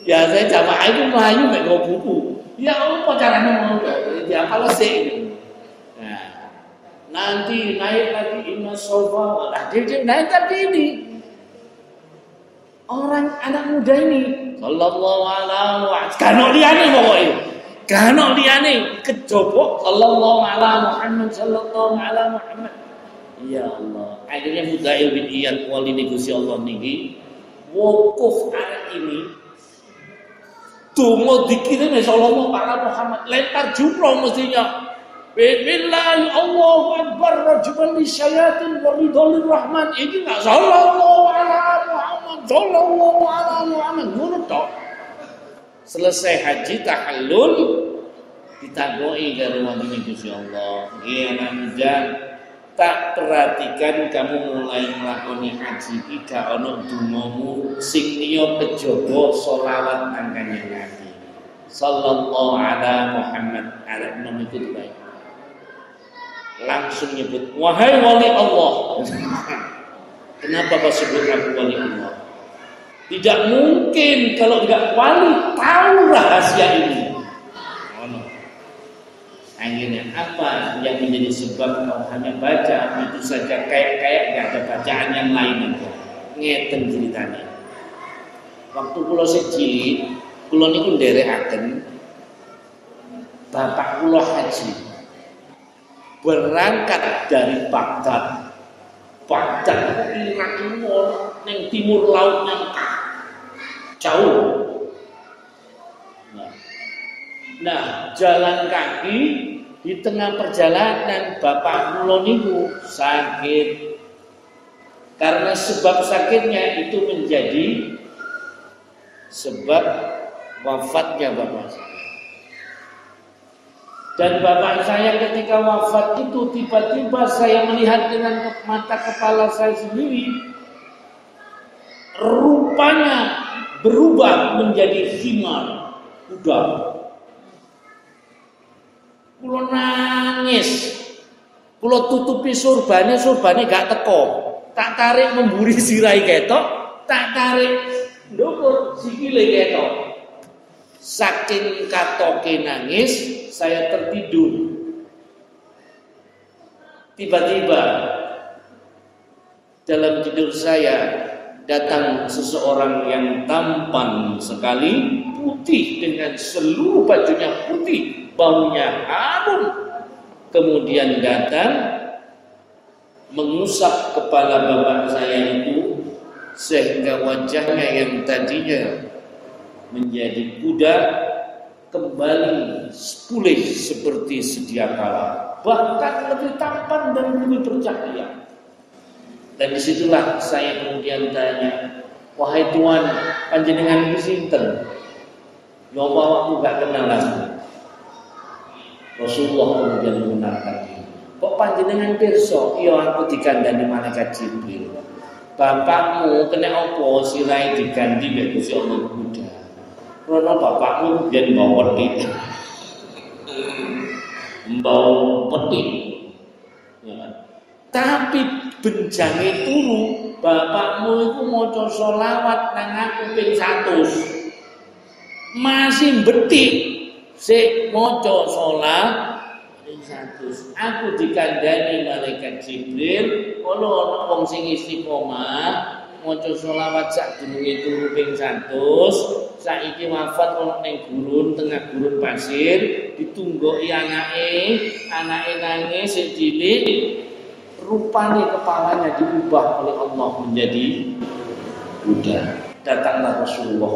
Ya saya jamaah itu Melayu mbek go buku. Ya apa caranya moco? Ya kalau sih. Nah, nanti naik lagi inna sofa, lah dia naik tadi ini. Orang anak muda ini sallallahu alaihi wasallam kano liyane pokoke. Kano liyane kejaba sallallahu alaihi Muhammad sallallahu alaihi Muhammad. Ya Allah, akhirnya Fudail bin Iyad wali Gusti Allah niki wukuf arek ini donga dikirim sallallahu ala Muhammad lempar jumroh mestinya. Bismillah Allahu akbar rajulan lisyayatin wa ridholir rahman. Ini enggak sallallahu ala Muhammad sallallahu ala Muhammad ngono tok. Selesai haji tahallul ditakoki karo wong Gusti Allah. Nggih anak muda, tak perhatikan kamu mulai nglakoni haji iki gak ana dongamu sing liya kejaba selawat nang Kanjeng Nabi sallallahu ala Muhammad. Arep memikut baik langsung nyebut wahai wali Allah. Kenapa kau sebut aku wali Allah? Tidak mungkin kalau tidak wali tahu rahasia ini. Akhirnya apa yang menjadi sebab kau hanya baca itu saja kayak nggak ada bacaan yang lain aja. Ngeten ceritanya. Waktu kula cilik, kula niku nderekaken bapak kula haji. Berangkat dari Baghdad. Baghdad Irak ning timur lautnya jauh. Nah, jalan kaki di tengah perjalanan bapak kula niku sakit. Karena sebab sakitnya itu menjadi sebab wafatnya bapak saya. Dan bapak saya ketika wafat itu tiba-tiba saya melihat dengan mata kepala saya sendiri rupanya berubah menjadi himar kuda. Kulo nangis, kulo tutupi surbane gak teko, tak tarik memburi sirai ketok, tak tarik ndukur sikile ketok. Saking katoke nangis, saya tertidur. Tiba-tiba dalam tidur saya datang seseorang yang tampan sekali, putih dengan seluruh bajunya putih, baunya harum. Kemudian datang mengusap kepala bapak saya itu sehingga wajahnya yang tadinya menjadi kuda kembali pulih seperti sedia kala, bahkan lebih tampan dan lebih bercahaya. Dan disitulah saya kemudian tanya, wahai Tuhan, panjenengan iki sinten? Ya Allah, aku gak kenal aku. Rasulullah kemudian mengenalkan diri. Kok panjenengan pirsa? Ya aku dikandani malaikat Jibril. Bapakmu kena apa sirai diganti mbek Gusti Allah kuda. Karena bapakmu biyen bawa petik. Bawa petik. Ya. Tapi benjange turu, bapakmu itu maca selawat nang aku ping 100. Masih betik sik maca selawat ping 100. Aku dikandani malaikat Jibril, ono wong sing istiqomah maca selawat sak durunge turu ping 100, saiki wafat ono ning gurun tengah gurun pasir, ditunggoki anake nangis sik cilik, rupane kepalanya diubah oleh Allah menjadi kuda. Datanglah Rasulullah.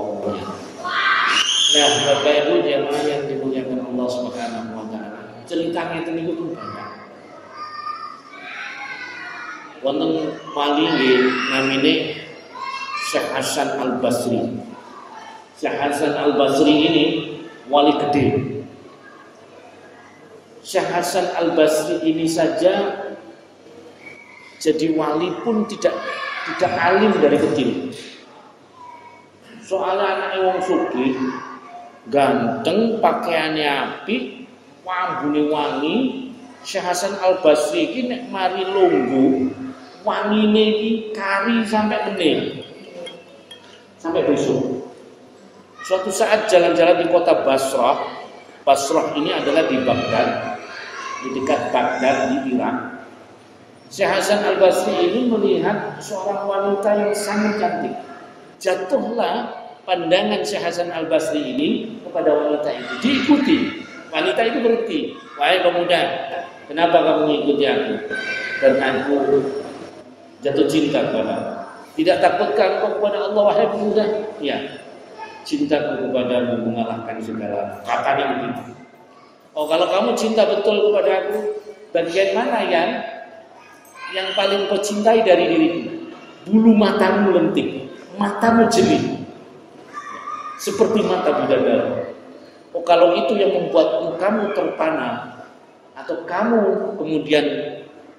Nah, Bapak Ibu jemaah yang dimuliakan Allah Subhanahu wa taala, ceritanya itu niku pun banyak. Wonten wali nggih namine Syekh Hasan Al-Basri. Syekh Hasan Al-Basri ini wali gede. Syekh Hasan Al-Basri ini saja jadi wali pun tidak alim dari kecil. Soalnya anaknya wong sugih, ganteng, pakaiannya apik, wambune wangi. Syekh Hasan Al-Basri iki nek mari lungguh, wangine iki kari sampai bening. Sampai besok. Suatu saat jalan-jalan di kota Basrah. Basrah ini adalah di Baghdad, di dekat Baghdad di Irak. Syekh Hasan Al-Basri ini melihat seorang wanita yang sangat cantik. Jatuhlah pandangan Syekh Hasan Al-Basri ini kepada wanita itu. Diikuti. Wanita itu berhenti. Wahai pemuda, kenapa kamu mengikuti aku? Dan aku jatuh cinta kepada. Tidak takutkah engkau kepada Allah wahai pemuda? Ya, cintaku kepadamu mengalahkan segala. Katanya begitu. Oh, kalau kamu cinta betul kepada aku, bagian mana yang paling kau cintai dari diriku? Bulu matamu lentik, matamu jernih, seperti mata bidadari. Oh, kalau itu yang membuat kamu terpana, atau kamu kemudian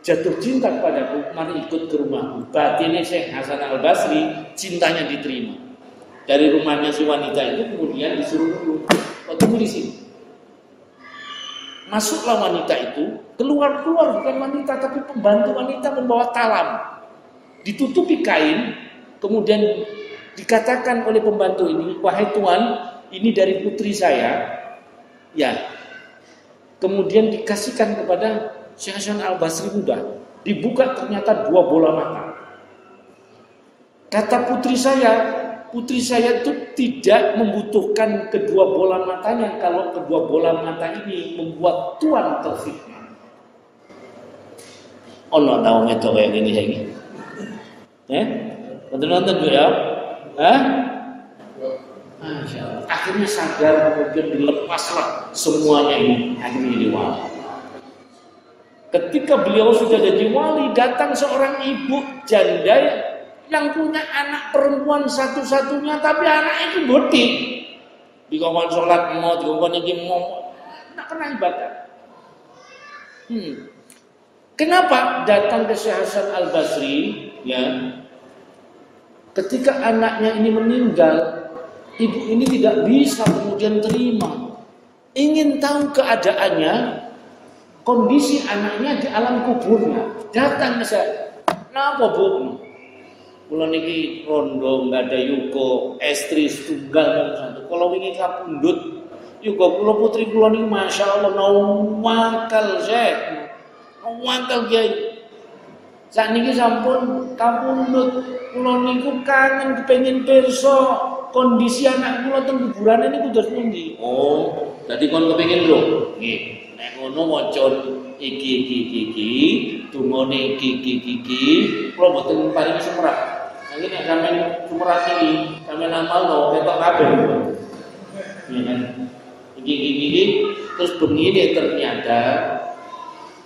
jatuh cinta kepadaku, mari ikut ke rumahku. Batinnya Syekh Hasan Al-Basri, cintanya diterima. Dari rumahnya si wanita itu kemudian disuruh dulu, tunggu di sini. Masuklah wanita itu, keluar bukan wanita tapi pembantu wanita membawa talam, ditutupi kain, kemudian dikatakan oleh pembantu ini, wahai tuan, ini dari putri saya, ya. Kemudian dikasihkan kepada Syekh Hasan Al-Basri muda, dibuka ternyata 2 bola mata. Kata putri saya itu tidak membutuhkan kedua bola matanya kalau kedua bola mata ini membuat tuan terfitnah. Ono tahu metode kayak gini lagi? Nonton ya? Masya Allah. Akhirnya sadar, kemudian dilepaslah semuanya ini. Akhirnya jadi wali. Ketika beliau sudah jadi wali, datang seorang ibu janda yang punya anak perempuan satu-satunya, tapi anaknya itu bodik. Dikongkon sholat mau, dikongkon ini mau, tidak pernah ibadah. Kenapa datang ke Syekh Hasan Al-Basri? Ya, ketika anaknya ini meninggal, ibu ini tidak bisa kemudian terima. Ingin tahu keadaannya, kondisi anaknya di alam kuburnya. Datang ke saya, kenapa bu? Kula niki rondo nggak ada yuko, estri tunggal satu. Kalau wingi kapundhut, yuko kula putri kula niki masya Allah nawakal Syekh, nawakal Kiai. Sakniki sampun kapundhut, kula niku kangen kepengin pirsa kondisi anak kula teng kuburane niku terus pundi. Oh, dadi kon kepengin lho. Nggih, nek ngono maca iki, tungone iki, kula mboten paringi sumrah. Ini nek sampean sumrah iki, sampean amal lho ketok kabeh. Ya kan? Iki terus begini ternyata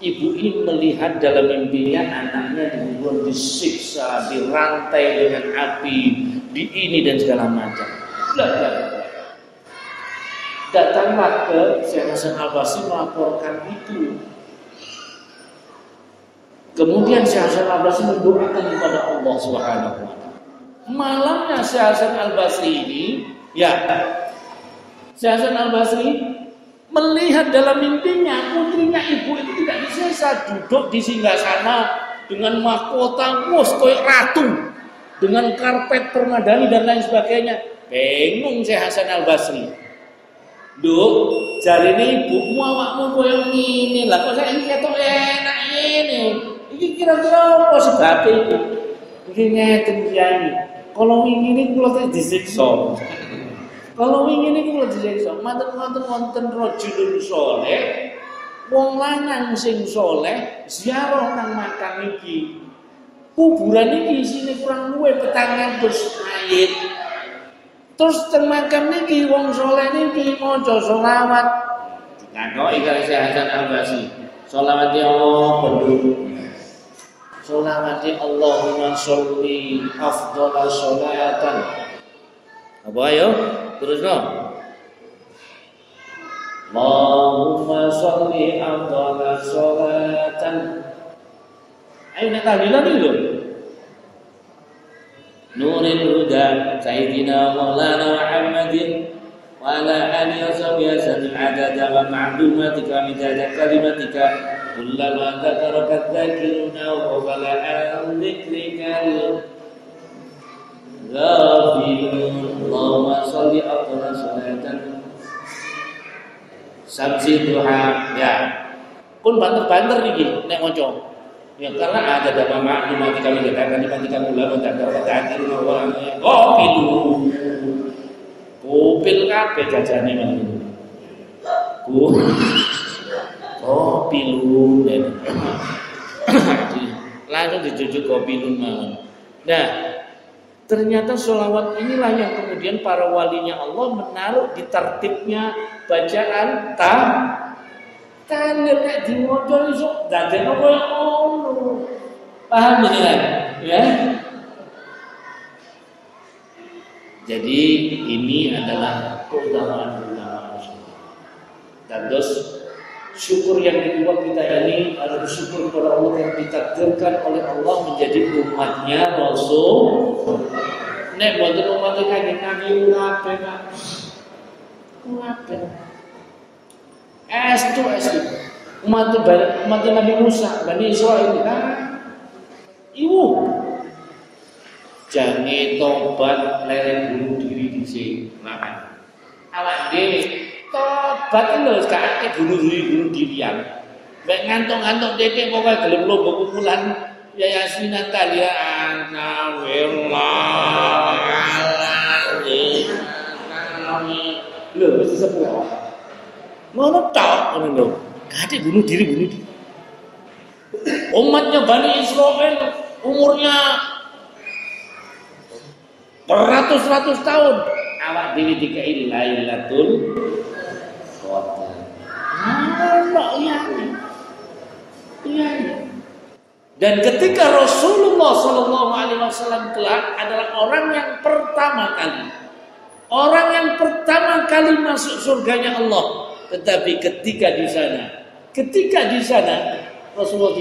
ibu ini melihat dalam mimpinya anaknya dibunuh, disiksa, dirantai dengan api, di ini dan segala macam. Datanglah ke Syekh Hasan Al-Basri melaporkan itu. Kemudian Syekh Hasan Al-Basri mendoakan kepada Allah Subhanahu wa taala. Malamnya Syekh Hasan Al-Basri ini, Syekh Hasan Al-Basri melihat dalam mimpinya putrinya ibu itu tidak disesa, duduk di singgasana dengan mahkota koyo ratu, dengan karpet permadani dan lain sebagainya. Bingung Syekh Hasan Al-Basri. Duk, jarine ibumu awakmu koyo ngene. Lah kok saiki ketok enak ngene. Iki kira-kira apa sebabe iki? Iki ngeten Kyai. Kalau ngene kula tak disiksa. Kalau ngene kula disiksa. Matur-matur wonten rajulun saleh, wong lanang sing saleh ziarah nang makam iki. Kuburan iki isine kurang luwih 400 mayit. Terus teng makam niki wong saleh niki maca selawat. Ngakoki karo Syekh Hasan Al-Basri. Selawat ya Allah penduduk. Selawat ya Allahumma sholli afdhala sholatan. Apa ayo? Terus no. Allahumma sholli afdhala sholatan. Ayo nak tahlilan iki lho. Nuril Huda Sayyidina Maulana Muhammadin wa ala alihi wa sahbihi wasallam adada wa ma'lumatika midada kalimatika kullama dzakarakat dzakiruna wa qala an dzikrikal ghafilun. Allahumma sholli afdhala sholatan samsi duha. Ya pun banter-banter iki nek maca. Ya karena ada dalam makna kami katakan di ketika ulama tak dapat orang kopil kabeh jajane men. Kopilun langsung dijujuk kopilun mawon. Nah, Ternyata sholawat inilah yang kemudian para walinya Allah menaruh di tertibnya bacaan tahlil nek diwaca iso dadekno koyo ngono. Paham ini kan? Ya. Jadi ini adalah keutamaan dan syukur yang kedua kita ini adalah syukur kepada Allah yang ditakdirkan oleh Allah menjadi umatnya Rasul. Nek boten umat Kanjeng Nabi kabeh Pak. Kabeh. Estu. Umat Nabi Musa, Bani Israil ibu jange tobat lereng bunuh diri dhisik. Nah, awak dhewe tobat lho gak bunuh dirian. Mek ngantuk-ngantuk titik pokoke gelem lomba kumpulan Yayasinan Talia lho wis sepuh. Ngono tok ngono lho. Gak bunuh diri. Umatnya Bani Israil umurnya beratus-ratus tahun awak dhewe dikai Lailatul Qadar. Iya. Dan ketika Rasulullah SAW kelak adalah orang yang pertama kali masuk surganya Allah. Tetapi ketika di sana Rasulullah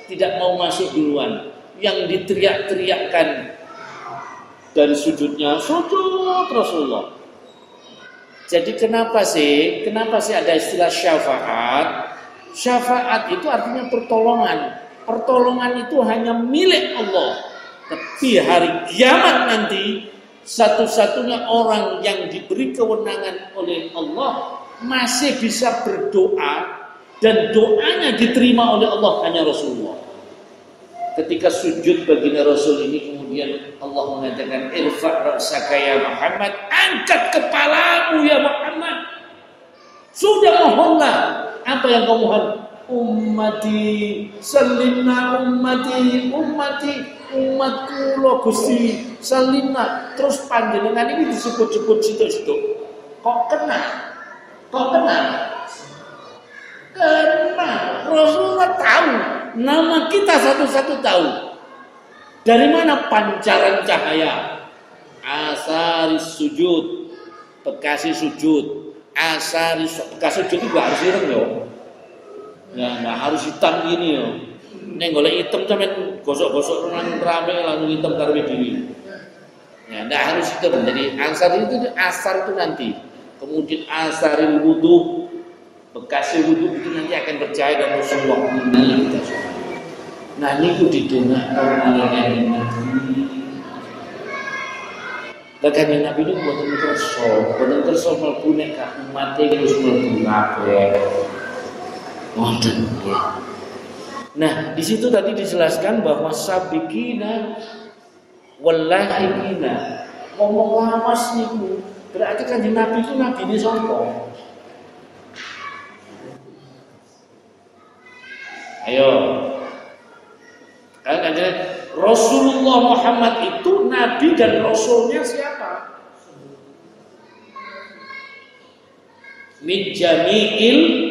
tidak mau masuk duluan. Yang diteriak-teriakkan dari sujudnya sujud Rasulullah. Jadi kenapa sih ada istilah syafaat? Syafaat itu artinya pertolongan. Pertolongan itu hanya milik Allah. Tapi hari kiamat nanti satu-satunya orang yang diberi kewenangan oleh Allah masih bisa berdoa dan doanya diterima oleh Allah hanya Rasulullah. Ketika sujud baginda Rasul ini kemudian Allah mengatakan irfa' ra'saka ya Muhammad, angkat kepalamu ya Muhammad. Sudah mohonlah apa yang kau mohon. Ummati salimna umatku lo Gusti salimna. Terus panjenengan ini disebut-sebut situ-situ. Kok kena? Kena. Rasulullah tahu. Nama kita satu-satu tahu. Dari mana pancaran cahaya? Asaris sujud, bekas sujud. Bekas sujud itu harus ireng yo. Ya, nggak harus hitam gini yo. Neng golek hitam sampe gosok-gosok nang rame langsung hitam karepe diri. Ya, nggak harus hitam. Jadi asar itu nanti. Kemudian asaril wudu. Bekas wudhu itu nanti akan percaya dan Rasulullah kita semua. Nah ini itu didongak oleh Nabi. Kanjeng Nabi itu buatan kerso melbunek kak umatnya itu melbunek. Nah di situ tadi dijelaskan bahwa sabikina wallahikina ngomong lawas niku berarti Kanjeng Nabi itu Nabi ini sombong. Ayo, kan Rasulullah Muhammad itu Nabi dan Rasulnya siapa? Min jami'il.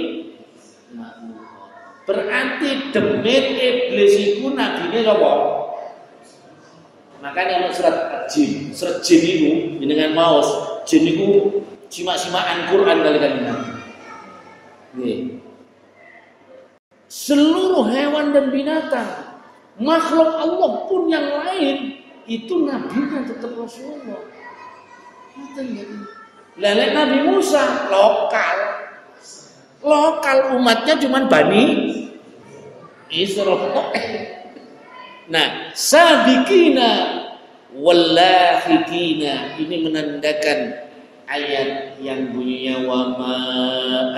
Berarti demit iblis itu Nabi ini apa? Makanya surat jin itu dengan maus jin itu simak-simakan Quran kali-kali. Nih. Seluruh hewan dan binatang, makhluk Allah pun yang lain itu nabinya tetap Rasulullah. Lalu Nabi Musa lokal umatnya cuma Bani Israil. Nah, sabikina wallahikina ini menandakan ayat yang bunyinya wa ma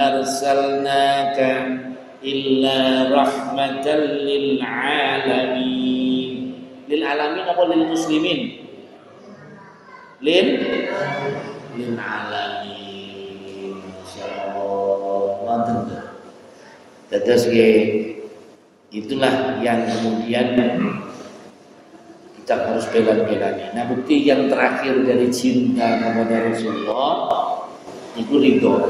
arsalnaka illa rahmatan lil alamin. Lil alamin apa lil muslimin? Lil alamin. Masyaallah. Terus itulah yang kemudian Tidak harus bela-belanya. Nah, bukti yang terakhir dari cinta kepada Rasulullah itu ridho.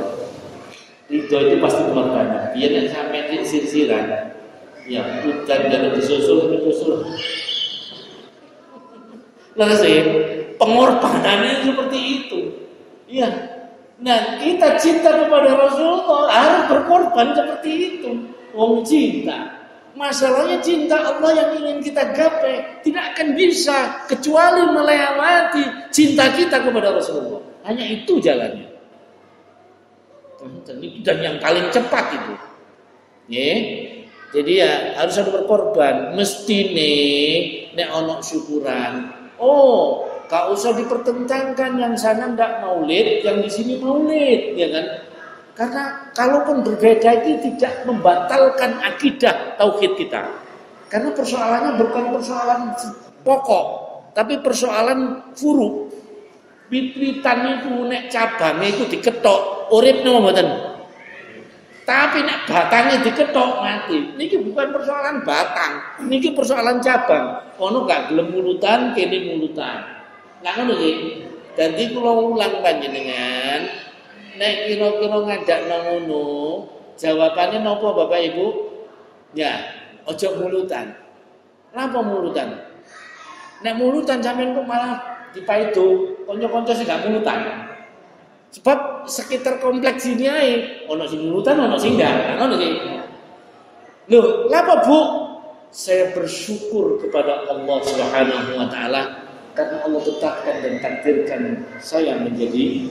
Ridho itu pasti pengorbanan. Biar yang sampai di sirsiran, ya hutan dan disusul. Lalu sih pengorbanannya seperti itu. Ya. Nah, kita cinta kepada Rasulullah harus berkorban seperti itu. Wong cinta. Masalahnya cinta Allah yang ingin kita gapai tidak akan bisa kecuali melewati cinta kita kepada Rasulullah. Hanya itu jalannya. Dan yang paling cepat itu. Ya. Jadi ya harus ada berkorban. Mesti nek ono syukuran. Oh, gak usah dipertentangkan yang sana ndak maulid, yang di sini maulid, ya kan? Karena kalaupun berbeda itu tidak membatalkan akidah tauhid kita. Karena persoalannya bukan persoalan pokok, tapi persoalan furu. Wit-witan itu nek cabangnya itu diketok, urip napa mboten? Tapi nek batangnya diketok mati. Niki bukan persoalan batang, niki persoalan cabang. Ono gak gelem mulutan, kene mulutan. Lah ngono iki. Dadi kula ulang panjenengan, nek kira-kira ngadakno ngono, jawabannya napa Bapak Ibu? Ya, ojo mulutan. Napa mulutan? Nek mulutan sampean kok malah dipaido, kanca-kanca sing gak mulutan. Sebab sekitar kompleks ini ae ono sing mulutan, ono sing ndak. Ngono iki. Lho, napa Bu? Saya bersyukur kepada Allah Subhanahu wa taala karena Allah tetapkan dan takdirkan saya menjadi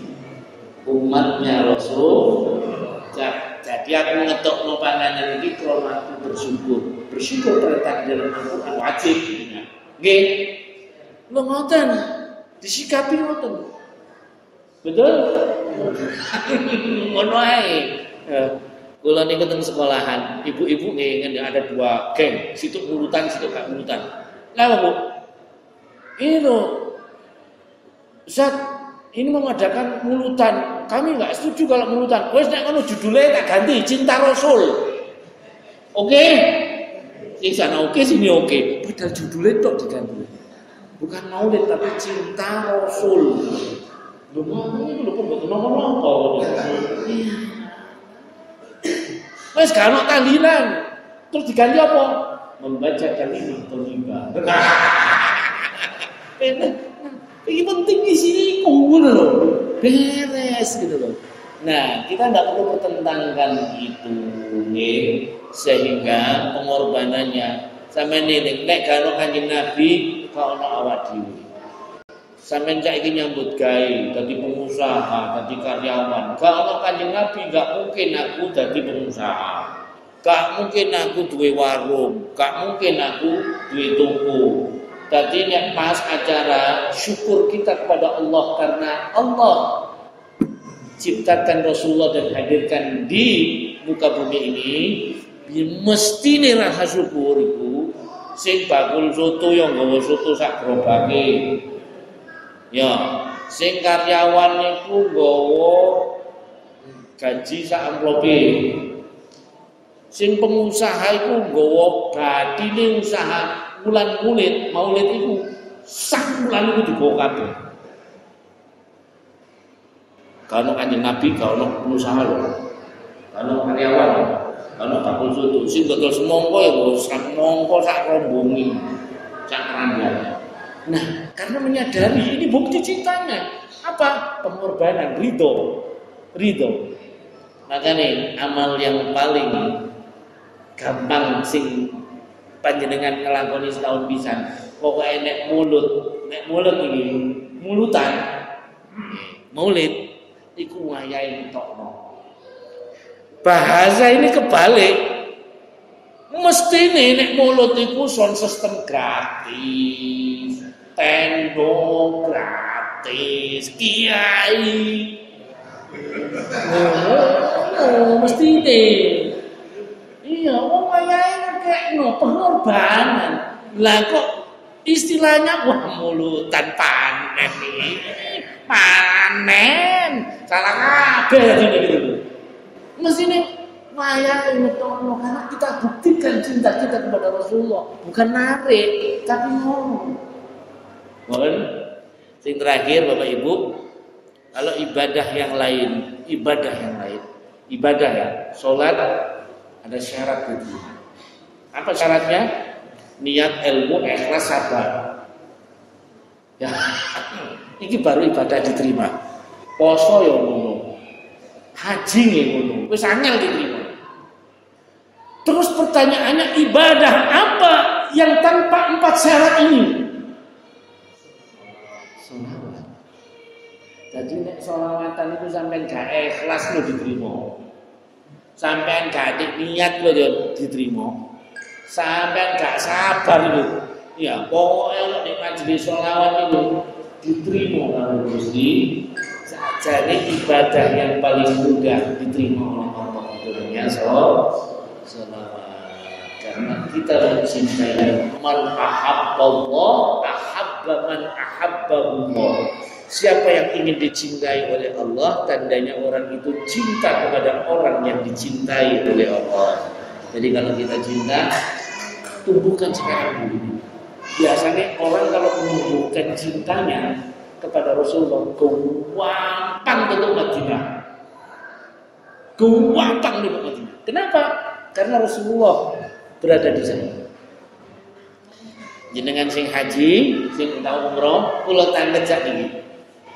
umatnya Rasul. Jadi aku ngetokno panganan iki krana aku bersyukur. Bersyukur pada takdir Al-Qur'an wajib. Nggih. Lho ngoten. Disikapi ngoten. Betul? Ngono ae. Kula niku teng sekolahan, ibu-ibu nggih ada 2 geng, situ mulutan, situ gak mulutan. Lah Bu, ini loh, Ustaz, ini mengadakan mulutan. Kami nggak setuju kalau mulutan. Wes nek ngono judulnya tak ganti Cinta Rasul. Oke? Sing sana oke, sini oke. Padahal judulnya tok diganti. Bukan maulid tapi Cinta Rasul. Lho ngomong itu lho kok mboten napa-napa. Wes gak ono tahlilan. Terus diganti apa? Membaca kalimat thayyibah. Ini penting di sini ngono lho. Beres gitu loh. Nah, kita tidak perlu pertentangkan itu nggih, sehingga pengorbanannya sampeyan nek karo Kanjeng Nabi kok ana awak dhewe. Sampeyan saiki nyambut gawe, dadi pengusaha, dadi karyawan. Gak ana Kanjeng Nabi, gak mungkin aku dadi pengusaha. Gak mungkin aku duwe warung, gak mungkin aku duwe toko. Jadi nek pas acara syukur kita kepada Allah karena Allah ciptakan Rasulullah dan hadirkan di muka bumi ini, mesti nih rasa syukur itu. Sing bakul soto yang gawa soto sak gerobake. Ya, sing karyawan niku gawa gaji sak amplope. Sing pengusaha iku gawa bathine usaha bulan maulid itu sak bulan itu dibawa kabeh. Kalau Kanjeng Nabi, kalau pengusaha lho, kalau karyawan, kalau bakul soto, sing dodol semongko ya semongko sak rombongi, sak randang. Nah, karena menyadari ini bukti cintanya, apa? Pengorbanan, ridho. Makanya amal yang paling gampang sing panjenengan ngelakoni setahun pisan. Pokoke nek mulut iki mulutan. Maulid iku wayahe ditokno. Bahasa ini kebalik. Mestine nek mulut iku sound system gratis, tendo gratis, kiai. Mestine. Iya, wong wayahe ngekno pengorbanan. Lah kok istilahnya wah mulutan panen iki. Panen. Salah kabeh gitu. Mestine wayahe ngetokno karena kita buktikan cinta kita kepada Rasulullah, bukan narik, tapi ngomong. Mohon. Yang terakhir Bapak Ibu, kalau ibadah yang lain, ibadah ya, sholat ada syarat itu. Apa syaratnya? Niat, ilmu, ikhlas, sabar. Ya, ini baru ibadah diterima. Poso ya ngono, haji ya ngono, wis angel diterima. Terus pertanyaannya, ibadah apa yang tanpa 4 syarat ini? Sholawat. Jadi nek sholawatan itu sampai gak ikhlas lo diterima, sampai gak ada niat lo diterima, sampai gak sabar lo, ya pokoknya lo di majelis sholawat itu diterima oleh Gusti. Jadi ibadah yang paling mudah diterima oleh Allah itu hanya sholawat. Karena kita mencintai man ahabballah ahabba man ahabbahullah. Siapa yang ingin dicintai oleh Allah, tandanya orang itu cinta kepada orang yang dicintai oleh Allah. Jadi kalau kita cinta, tumbuhkan sekarang dulu. Biasanya orang kalau menumbuhkan cintanya kepada Rasulullah, gampang tutup Madinah. Gampang tutup Madinah. Kenapa? Karena Rasulullah berada di sana. Jenengan sing haji, sing tau umroh, kula tanda jak iki.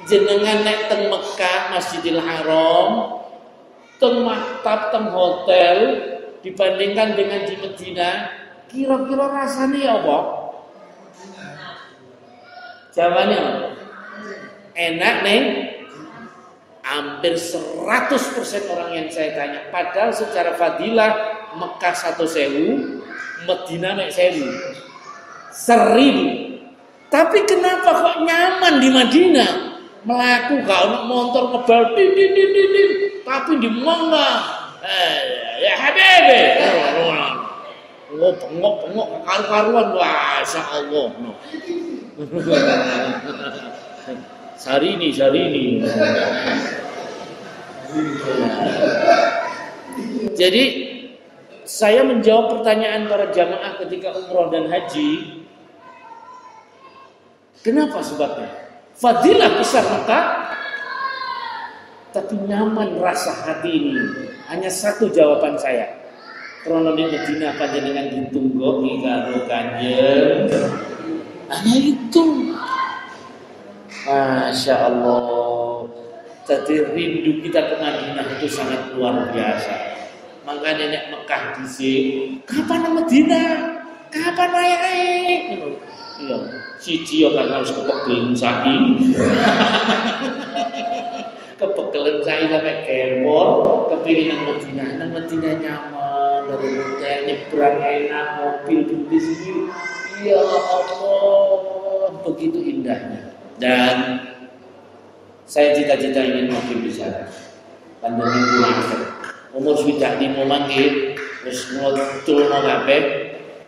Jenengan nek teng Mekah, Masjidil Haram, teng maktab, teng hotel, dibandingkan dengan di Madinah, kira-kira rasanya apa? Jawabannya apa? Enak nih. Hampir 100% orang yang saya tanya, padahal secara fadilah Mekah 1.000, Madinah 1.000, 1.000. Tapi kenapa kok nyaman di Madinah? Melaku gak ono motor ngebal din, tapi di Mekah ya habibi ngop karuan masya Allah no. Sarini Jadi saya menjawab pertanyaan para jamaah ketika umroh dan haji. Kenapa sebabnya? Fadilah besar Mekah, tapi nyaman rasa hati ini. Hanya satu jawaban saya. Krono di Madinah panjenengan ditunggu karo Kanjeng. Hanya itu. Masya Allah. Jadi rindu kita ke Madinah itu sangat luar biasa. Makanya nek Mekah dhisik, kapan nang Madinah? Kapan wayahe? Iya, siji yo karena harus kepegelen saiki. Kepegelen saiki sampai kemor, kepengin nang Madinah nyaman, dari hotel nyebrang enak, mobil di sini. Ya Allah, begitu indahnya. Dan saya cita-cita ingin mati di sana. Pandemi pulang. Umur sudah 5 mangke, terus ngotulno kabeh.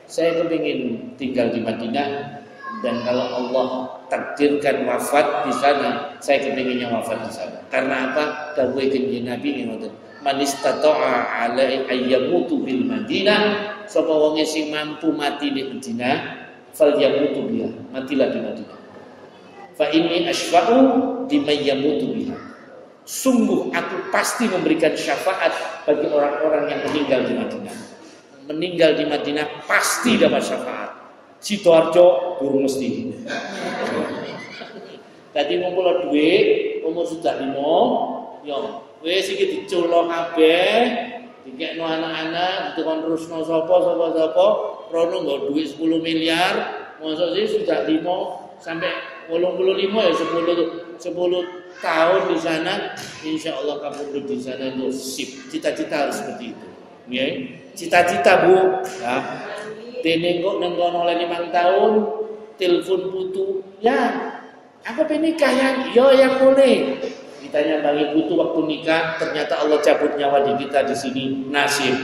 Saya kepingin tinggal di Madinah, dan kalau Allah takdirkan wafat di sana, saya kepinginnya wafat di sana. Karena apa? Dawuh kanjeng Nabi ngoten. Man istata'a alai ayyamutu bil Madinah, sapa wong sing mampu mati di Madinah, falyamutu biha, matilah di Madinah. Fa inni asyfa'u liman yamutu biha. Sungguh aku pasti memberikan syafaat bagi orang-orang yang meninggal di Madinah. Meninggal di Madinah pasti dapat syafaat. Sidoarjo durung mesti. Tadi ngumpul duit, umur sudah 5, yo wis iki diculok kabeh, dikekno anak-anak, dikon terusno sapa, rono nggo duit 10 miliar, mosok sih sudah 5 sampai 85 ya 10 tahun di sana, insya Allah kamu di sana itu sip. Cita-cita harus seperti itu, ya. Cita-cita Bu, ya. Dene kok nang kono oleh 5 tahun, telepon putu, ya. Aku pengen nikah yang boleh. Ditanya bagi putu waktu nikah, ternyata Allah cabut nyawa di kita di sini, nasib.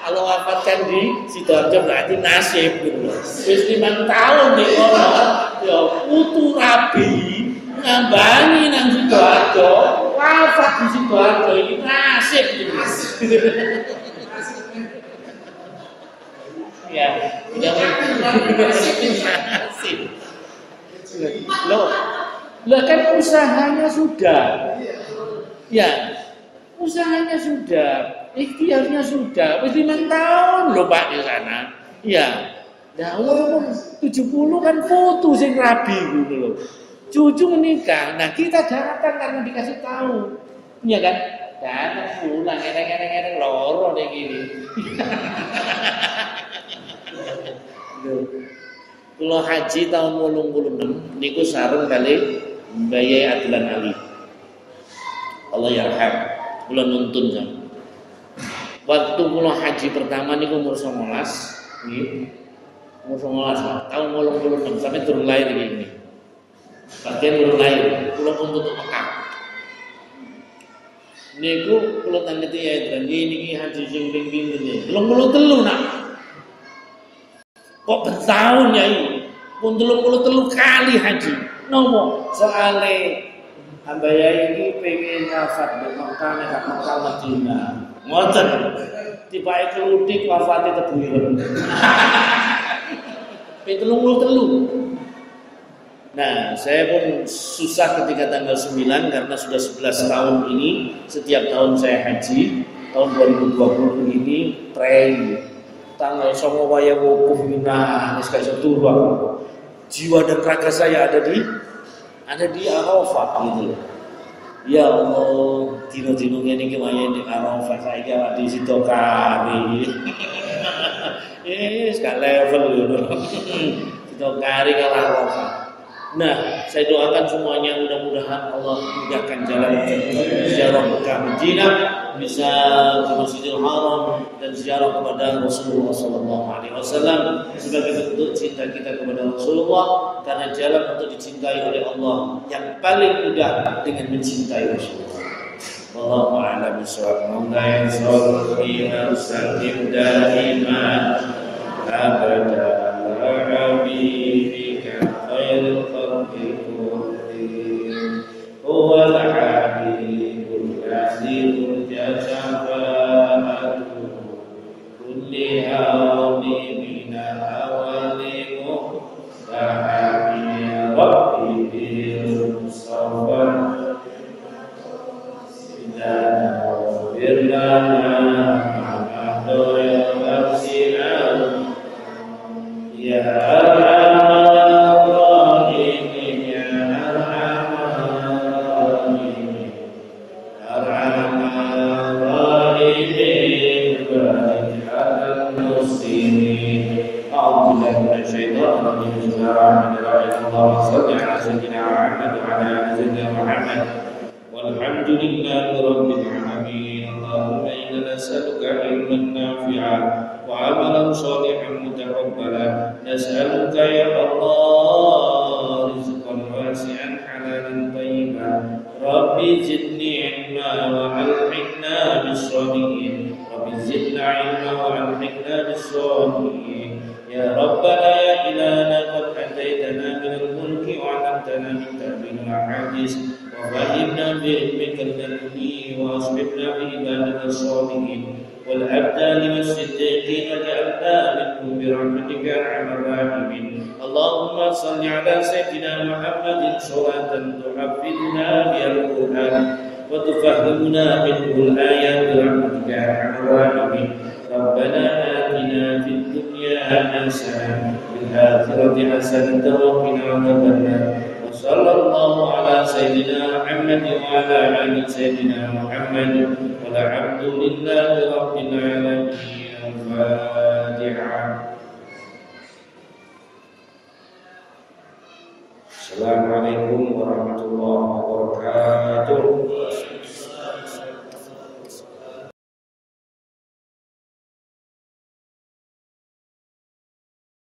Allah wafatkan di Sidoarjo berarti nasib gitu. Wis 5 tahun di kono, ya putu rabi ngambangi nang Sidoarjo, wafat di Sidoarjo ini nasib gitu. Ya, tidak nasib. Lah kan usahanya sudah. Ya, usahanya sudah, ikhtiarnya sudah. Wis 5 tahun lho Pak di sana. Ya. Nah, umur 70 kan foto sing rabi gitu loh. Cucu menikah. Nah, kita datang karena dikasih tahu. Iya kan? Datang pulang ereng-ereng loro nek iki. Kula haji tahun 86 niku sareng kali Mbah Yai Adlan Ali. Allah yarham. Kula nuntun jam. Waktu kula haji pertama niku umur 19, nggih. Umur 19 tahun 86 sampai turun lahir ini. Bagian turun lahir, kula pun tutup Mekah. Niku kula tangeti ya dan niki haji sing ping pinten iki. 33 nak. Kok bertahun ya ini? Pun 33 kali haji. Nopo? Soale Mbah Yai iki pengen wafat di Mekah nek Mekah Madinah. Ngoten. Tibake kluthik wafate tebuireng. P33. Nah, saya pun susah ketika tanggal 9 karena sudah 11 tahun ini setiap tahun saya haji. Tahun 2020 ini prei. Tanggal 9 waya wukuf Mina, wis gak iso turu aku. Jiwa dan raga saya ada di Arafah gitu. Ya Allah, dino-dino ngene iki wayahe di Arafah saiki awak di situ kari. Gak level lho. Situ kari kalah Arafah. Nah, saya doakan semuanya mudah-mudahan Allah mudahkan jalan ziarah Mekah Madinah, bisa ke Masjidil Haram dan ziarah kepada Rasulullah SAW sebagai bentuk cinta kita kepada Rasulullah, karena jalan untuk dicintai oleh Allah yang paling mudah dengan mencintai Rasulullah. Wallahu a'lam bishawab. Moga salli wa sallim daiman abada ala habibika khairul khalqi kullihim huwal habibul kathirul jasafatu kulli hawli minal awali muhtahami rabbi bil mustafa والحمد لله رب العالمين. اللهم إنا نسألك علما نافعا وعملا صالحا متقبلا. نسألك يا الله رزقا واسعا حلالا طيبا. ربي زدني علما وألحقنا بالصالحين. ربي زدنا علما وألحقنا بالصالحين. يا ربنا يا إلهنا قد أتيتنا من الملك وعلمتنا من تأويل الأحاديث وفهمنا بعلمك الذي وأصبحنا بعبادك الصالحين والأبدان والصديقين وجعلنا منهم برحمتك يا أرحم الراحمين. اللهم صل على سيدنا محمد صلاة تحفظنا بها القرآن وتفهمنا منه الآيات برحمتك يا أرحم الراحمين. ربنا آتنا في الدنيا حسنة وفي الآخرة حسنة وقنا عذاب النار. وصلى الله على سيدنا محمد وعلى آل سيدنا محمد والحمد لله رب العالمين. الفاتحة. Assalamualaikum warahmatullahi wabarakatuh.